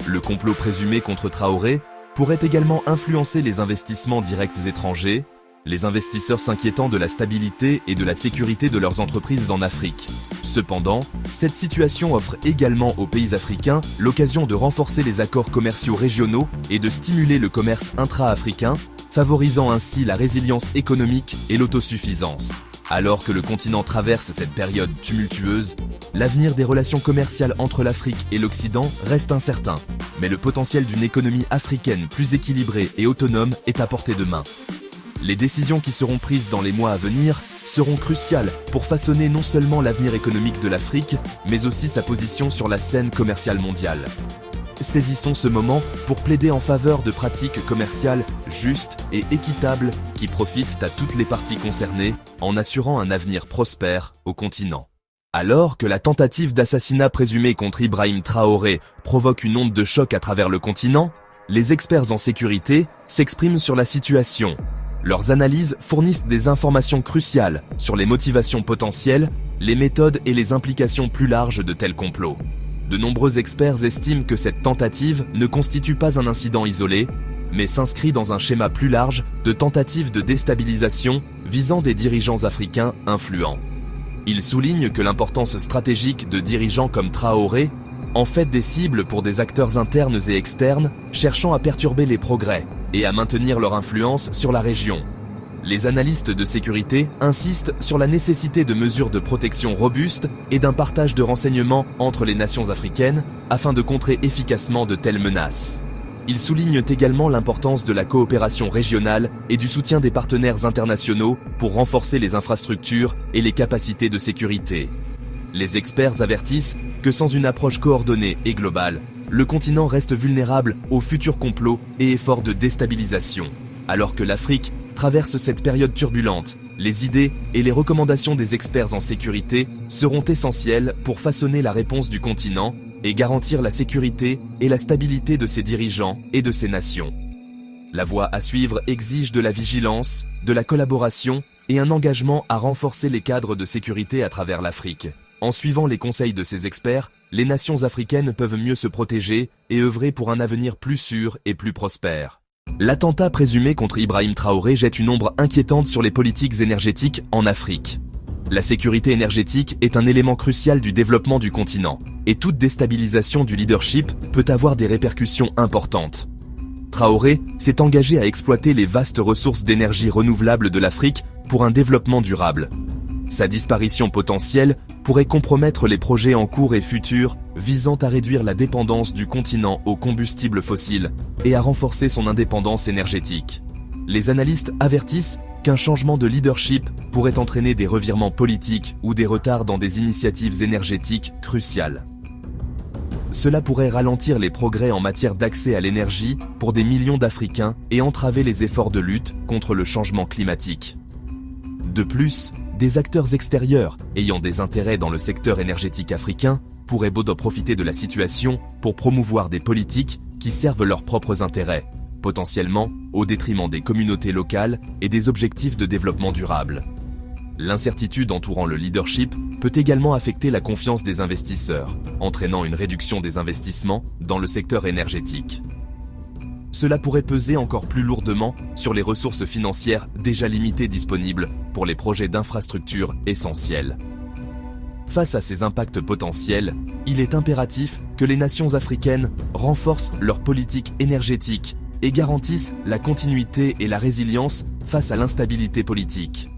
Le complot présumé contre Traoré pourrait également influencer les investissements directs étrangers, les investisseurs s'inquiétant de la stabilité et de la sécurité de leurs entreprises en Afrique. Cependant, cette situation offre également aux pays africains l'occasion de renforcer les accords commerciaux régionaux et de stimuler le commerce intra-africain, favorisant ainsi la résilience économique et l'autosuffisance. Alors que le continent traverse cette période tumultueuse, l'avenir des relations commerciales entre l'Afrique et l'Occident reste incertain, mais le potentiel d'une économie africaine plus équilibrée et autonome est à portée de main. Les décisions qui seront prises dans les mois à venir seront cruciales pour façonner non seulement l'avenir économique de l'Afrique, mais aussi sa position sur la scène commerciale mondiale. Saisissons ce moment pour plaider en faveur de pratiques commerciales justes et équitables qui profitent à toutes les parties concernées en assurant un avenir prospère au continent. Alors que la tentative d'assassinat présumée contre Ibrahim Traoré provoque une onde de choc à travers le continent, les experts en sécurité s'expriment sur la situation. Leurs analyses fournissent des informations cruciales sur les motivations potentielles, les méthodes et les implications plus larges de tels complots. De nombreux experts estiment que cette tentative ne constitue pas un incident isolé, mais s'inscrit dans un schéma plus large de tentatives de déstabilisation visant des dirigeants africains influents. Ils soulignent que l'importance stratégique de dirigeants comme Traoré en fait des cibles pour des acteurs internes et externes cherchant à perturber les progrès et à maintenir leur influence sur la région. Les analystes de sécurité insistent sur la nécessité de mesures de protection robustes et d'un partage de renseignements entre les nations africaines afin de contrer efficacement de telles menaces. Ils soulignent également l'importance de la coopération régionale et du soutien des partenaires internationaux pour renforcer les infrastructures et les capacités de sécurité. Les experts avertissent que sans une approche coordonnée et globale, le continent reste vulnérable aux futurs complots et efforts de déstabilisation. Alors que l'Afrique traverse cette période turbulente, les idées et les recommandations des experts en sécurité seront essentielles pour façonner la réponse du continent et garantir la sécurité et la stabilité de ses dirigeants et de ses nations. La voie à suivre exige de la vigilance, de la collaboration et un engagement à renforcer les cadres de sécurité à travers l'Afrique. En suivant les conseils de ces experts, les nations africaines peuvent mieux se protéger et œuvrer pour un avenir plus sûr et plus prospère. L'attentat présumé contre Ibrahim Traoré jette une ombre inquiétante sur les politiques énergétiques en Afrique. La sécurité énergétique est un élément crucial du développement du continent, et toute déstabilisation du leadership peut avoir des répercussions importantes. Traoré s'est engagé à exploiter les vastes ressources d'énergie renouvelables de l'Afrique pour un développement durable. Sa disparition potentielle pourrait compromettre les projets en cours et futurs visant à réduire la dépendance du continent aux combustibles fossiles et à renforcer son indépendance énergétique. Les analystes avertissent qu'un changement de leadership pourrait entraîner des revirements politiques ou des retards dans des initiatives énergétiques cruciales. Cela pourrait ralentir les progrès en matière d'accès à l'énergie pour des millions d'Africains et entraver les efforts de lutte contre le changement climatique. De plus, des acteurs extérieurs ayant des intérêts dans le secteur énergétique africain pourraient profiter de la situation pour promouvoir des politiques qui servent leurs propres intérêts, potentiellement au détriment des communautés locales et des objectifs de développement durable. L'incertitude entourant le leadership peut également affecter la confiance des investisseurs, entraînant une réduction des investissements dans le secteur énergétique. Cela pourrait peser encore plus lourdement sur les ressources financières déjà limitées disponibles pour les projets d'infrastructures essentiels. Face à ces impacts potentiels, il est impératif que les nations africaines renforcent leur politique énergétique et garantissent la continuité et la résilience face à l'instabilité politique.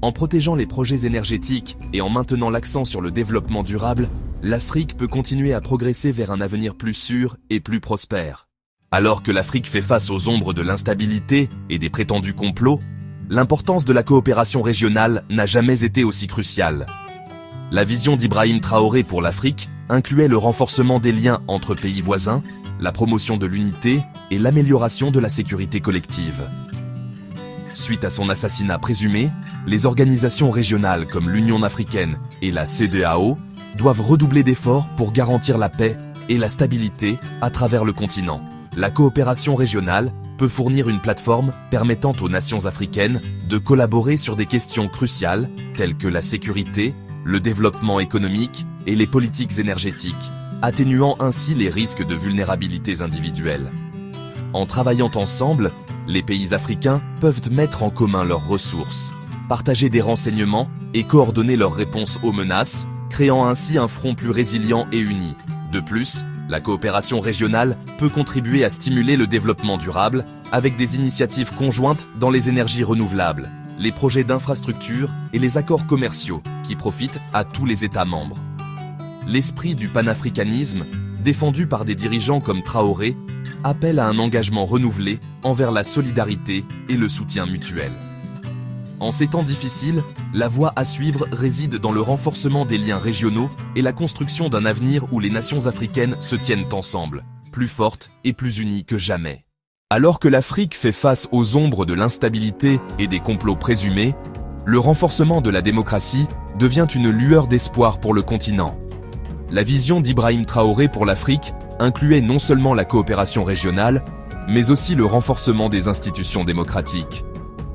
En protégeant les projets énergétiques et en maintenant l'accent sur le développement durable, l'Afrique peut continuer à progresser vers un avenir plus sûr et plus prospère. Alors que l'Afrique fait face aux ombres de l'instabilité et des prétendus complots, l'importance de la coopération régionale n'a jamais été aussi cruciale. La vision d'Ibrahim Traoré pour l'Afrique incluait le renforcement des liens entre pays voisins, la promotion de l'unité et l'amélioration de la sécurité collective. Suite à son assassinat présumé, les organisations régionales comme l'Union africaine et la CEDEAO doivent redoubler d'efforts pour garantir la paix et la stabilité à travers le continent. La coopération régionale peut fournir une plateforme permettant aux nations africaines de collaborer sur des questions cruciales telles que la sécurité, le développement économique et les politiques énergétiques, atténuant ainsi les risques de vulnérabilités individuelles. En travaillant ensemble, les pays africains peuvent mettre en commun leurs ressources, partager des renseignements et coordonner leurs réponses aux menaces, créant ainsi un front plus résilient et uni. De plus, la coopération régionale peut contribuer à stimuler le développement durable avec des initiatives conjointes dans les énergies renouvelables, les projets d'infrastructure et les accords commerciaux qui profitent à tous les États membres. L'esprit du panafricanisme, défendu par des dirigeants comme Traoré, appelle à un engagement renouvelé envers la solidarité et le soutien mutuel. En ces temps difficiles, la voie à suivre réside dans le renforcement des liens régionaux et la construction d'un avenir où les nations africaines se tiennent ensemble, plus fortes et plus unies que jamais. Alors que l'Afrique fait face aux ombres de l'instabilité et des complots présumés, le renforcement de la démocratie devient une lueur d'espoir pour le continent. La vision d'Ibrahim Traoré pour l'Afrique incluait non seulement la coopération régionale, mais aussi le renforcement des institutions démocratiques.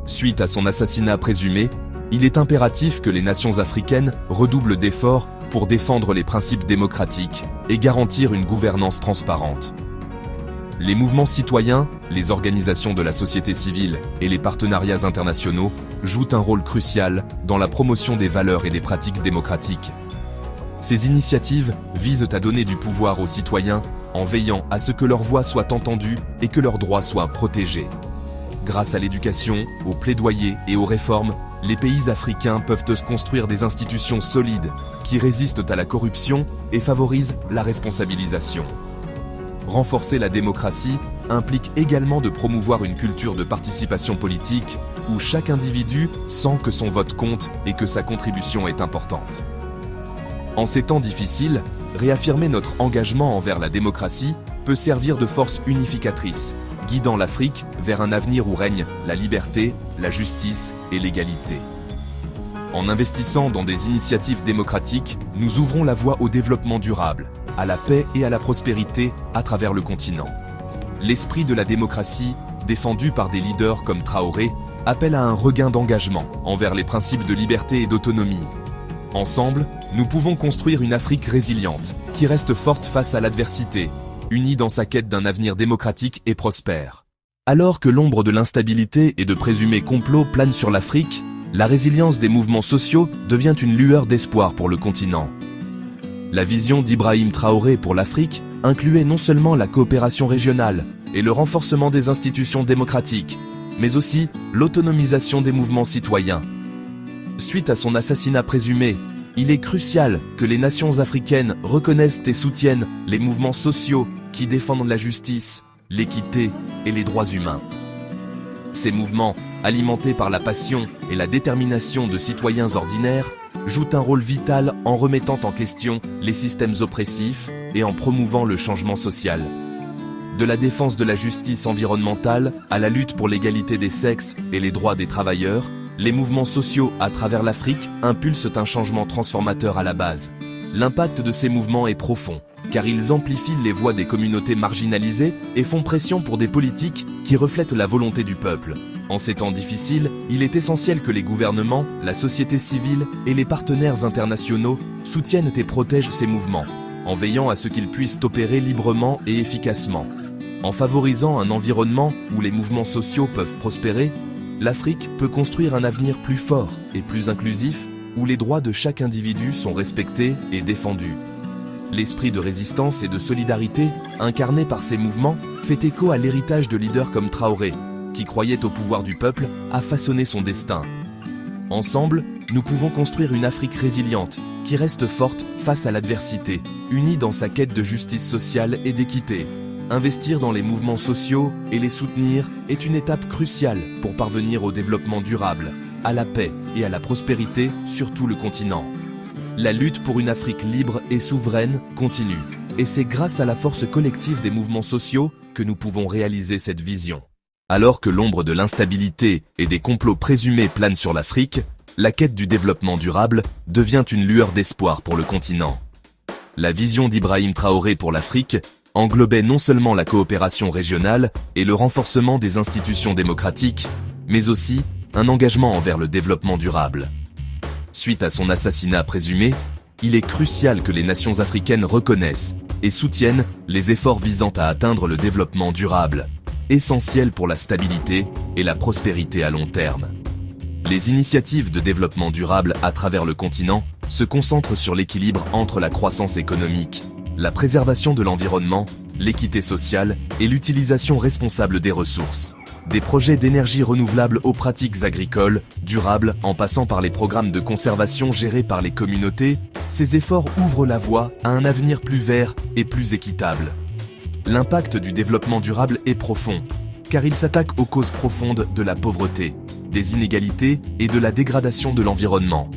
Suite à son assassinat présumé, il est impératif que les nations africaines redoublent d'efforts pour défendre les principes démocratiques et garantir une gouvernance transparente. Les mouvements citoyens, les organisations de la société civile et les partenariats internationaux jouent un rôle crucial dans la promotion des valeurs et des pratiques démocratiques. Ces initiatives visent à donner du pouvoir aux citoyens en veillant à ce que leur voix soit entendue et que leurs droits soient protégés. Grâce à l'éducation, aux plaidoyers et aux réformes, les pays africains peuvent construire des institutions solides qui résistent à la corruption et favorisent la responsabilisation. Renforcer la démocratie implique également de promouvoir une culture de participation politique où chaque individu sent que son vote compte et que sa contribution est importante. En ces temps difficiles, réaffirmer notre engagement envers la démocratie peut servir de force unificatrice, guidant l'Afrique vers un avenir où règnent la liberté, la justice et l'égalité. En investissant dans des initiatives démocratiques, nous ouvrons la voie au développement durable, à la paix et à la prospérité à travers le continent. L'esprit de la démocratie défendue par des leaders comme Traoré, appelle à un regain d'engagement envers les principes de liberté et d'autonomie. Ensemble, nous pouvons construire une Afrique résiliente, qui reste forte face à l'adversité, unie dans sa quête d'un avenir démocratique et prospère. Alors que l'ombre de l'instabilité et de présumés complots plane sur l'Afrique, la résilience des mouvements sociaux devient une lueur d'espoir pour le continent. La vision d'Ibrahim Traoré pour l'Afrique incluait non seulement la coopération régionale et le renforcement des institutions démocratiques, mais aussi l'autonomisation des mouvements citoyens. Suite à son assassinat présumé, il est crucial que les nations africaines reconnaissent et soutiennent les mouvements sociaux qui défendent la justice, l'équité et les droits humains. Ces mouvements, alimentés par la passion et la détermination de citoyens ordinaires, jouent un rôle vital en remettant en question les systèmes oppressifs et en promouvant le changement social. De la défense de la justice environnementale à la lutte pour l'égalité des sexes et les droits des travailleurs, les mouvements sociaux à travers l'Afrique impulsent un changement transformateur à la base. L'impact de ces mouvements est profond, car ils amplifient les voix des communautés marginalisées et font pression pour des politiques qui reflètent la volonté du peuple. En ces temps difficiles, il est essentiel que les gouvernements, la société civile et les partenaires internationaux soutiennent et protègent ces mouvements, en veillant à ce qu'ils puissent opérer librement et efficacement. En favorisant un environnement où les mouvements sociaux peuvent prospérer, l'Afrique peut construire un avenir plus fort et plus inclusif, où les droits de chaque individu sont respectés et défendus. L'esprit de résistance et de solidarité, incarné par ces mouvements, fait écho à l'héritage de leaders comme Traoré, qui croyait au pouvoir du peuple à façonner son destin. Ensemble, nous pouvons construire une Afrique résiliente, qui reste forte face à l'adversité, unie dans sa quête de justice sociale et d'équité. Investir dans les mouvements sociaux et les soutenir est une étape cruciale pour parvenir au développement durable, à la paix et à la prospérité sur tout le continent. La lutte pour une Afrique libre et souveraine continue, et c'est grâce à la force collective des mouvements sociaux que nous pouvons réaliser cette vision. Alors que l'ombre de l'instabilité et des complots présumés plane sur l'Afrique, la quête du développement durable devient une lueur d'espoir pour le continent. La vision d'Ibrahim Traoré pour l'Afrique englobait non seulement la coopération régionale et le renforcement des institutions démocratiques, mais aussi un engagement envers le développement durable. Suite à son assassinat présumé, il est crucial que les nations africaines reconnaissent et soutiennent les efforts visant à atteindre le développement durable, essentiel pour la stabilité et la prospérité à long terme. Les initiatives de développement durable à travers le continent se concentrent sur l'équilibre entre la croissance économique, la préservation de l'environnement, l'équité sociale et l'utilisation responsable des ressources. Des projets d'énergie renouvelable aux pratiques agricoles, durables, en passant par les programmes de conservation gérés par les communautés, ces efforts ouvrent la voie à un avenir plus vert et plus équitable. L'impact du développement durable est profond, car il s'attaque aux causes profondes de la pauvreté, des inégalités et de la dégradation de l'environnement,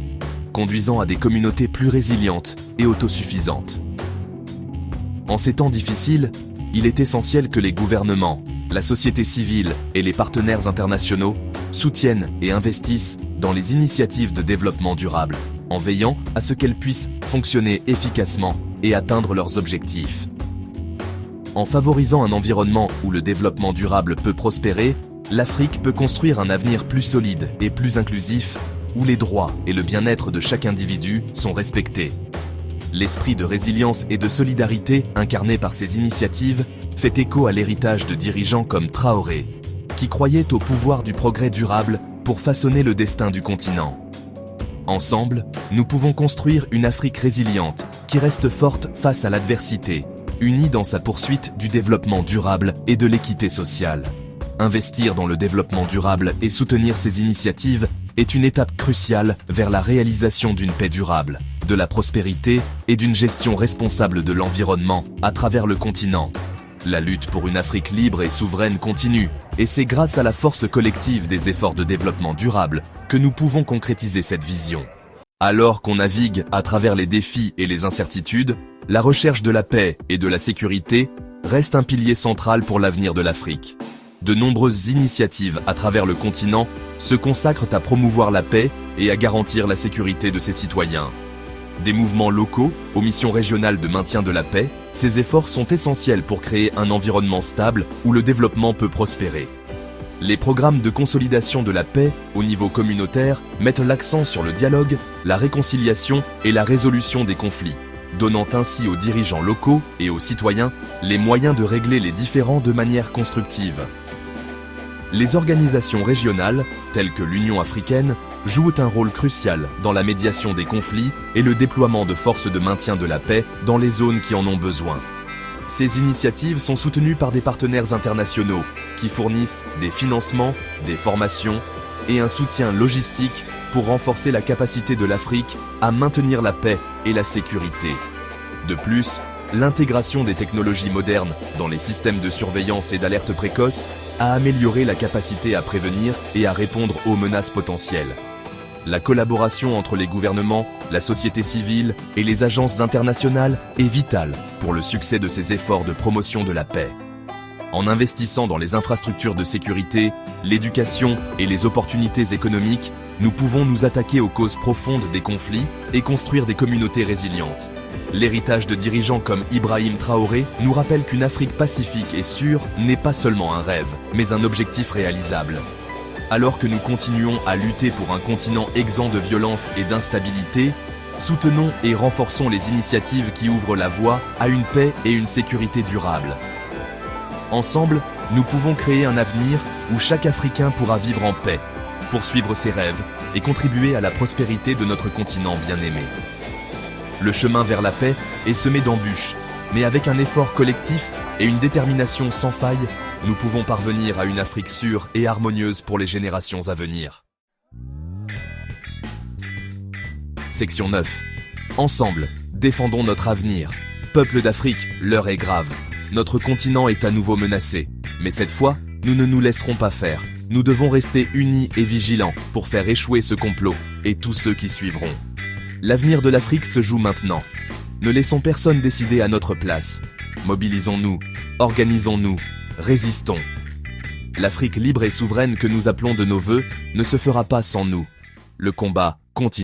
conduisant à des communautés plus résilientes et autosuffisantes. En ces temps difficiles, il est essentiel que les gouvernements, la société civile et les partenaires internationaux soutiennent et investissent dans les initiatives de développement durable, en veillant à ce qu'elles puissent fonctionner efficacement et atteindre leurs objectifs. En favorisant un environnement où le développement durable peut prospérer, l'Afrique peut construire un avenir plus solide et plus inclusif, où les droits et le bien-être de chaque individu sont respectés. L'esprit de résilience et de solidarité incarné par ces initiatives fait écho à l'héritage de dirigeants comme Traoré, qui croyaient au pouvoir du progrès durable pour façonner le destin du continent. Ensemble, nous pouvons construire une Afrique résiliente qui reste forte face à l'adversité, unie dans sa poursuite du développement durable et de l'équité sociale. Investir dans le développement durable et soutenir ces initiatives est une étape cruciale vers la réalisation d'une paix durable, de la prospérité et d'une gestion responsable de l'environnement à travers le continent. La lutte pour une Afrique libre et souveraine continue, et c'est grâce à la force collective des efforts de développement durable que nous pouvons concrétiser cette vision. Alors qu'on navigue à travers les défis et les incertitudes, la recherche de la paix et de la sécurité reste un pilier central pour l'avenir de l'Afrique. De nombreuses initiatives à travers le continent se consacrent à promouvoir la paix et à garantir la sécurité de ses citoyens. Des mouvements locaux aux missions régionales de maintien de la paix, ces efforts sont essentiels pour créer un environnement stable où le développement peut prospérer. Les programmes de consolidation de la paix au niveau communautaire mettent l'accent sur le dialogue, la réconciliation et la résolution des conflits, donnant ainsi aux dirigeants locaux et aux citoyens les moyens de régler les différends de manière constructive. Les organisations régionales, telles que l'Union africaine, jouent un rôle crucial dans la médiation des conflits et le déploiement de forces de maintien de la paix dans les zones qui en ont besoin. Ces initiatives sont soutenues par des partenaires internationaux qui fournissent des financements, des formations et un soutien logistique pour renforcer la capacité de l'Afrique à maintenir la paix et la sécurité. De plus, l'intégration des technologies modernes dans les systèmes de surveillance et d'alerte précoce a amélioré la capacité à prévenir et à répondre aux menaces potentielles. La collaboration entre les gouvernements, la société civile et les agences internationales est vitale pour le succès de ces efforts de promotion de la paix. En investissant dans les infrastructures de sécurité, l'éducation et les opportunités économiques, nous pouvons nous attaquer aux causes profondes des conflits et construire des communautés résilientes. L'héritage de dirigeants comme Ibrahim Traoré nous rappelle qu'une Afrique pacifique et sûre n'est pas seulement un rêve, mais un objectif réalisable. Alors que nous continuons à lutter pour un continent exempt de violence et d'instabilité, soutenons et renforçons les initiatives qui ouvrent la voie à une paix et une sécurité durables. Ensemble, nous pouvons créer un avenir où chaque Africain pourra vivre en paix, poursuivre ses rêves et contribuer à la prospérité de notre continent bien-aimé. Le chemin vers la paix est semé d'embûches, mais avec un effort collectif et une détermination sans faille, nous pouvons parvenir à une Afrique sûre et harmonieuse pour les générations à venir. Section 9. Ensemble, défendons notre avenir. Peuple d'Afrique, l'heure est grave. Notre continent est à nouveau menacé. Mais cette fois, nous ne nous laisserons pas faire. Nous devons rester unis et vigilants pour faire échouer ce complot et tous ceux qui suivront. L'avenir de l'Afrique se joue maintenant. Ne laissons personne décider à notre place. Mobilisons-nous, organisons-nous, résistons. L'Afrique libre et souveraine que nous appelons de nos vœux ne se fera pas sans nous. Le combat continue.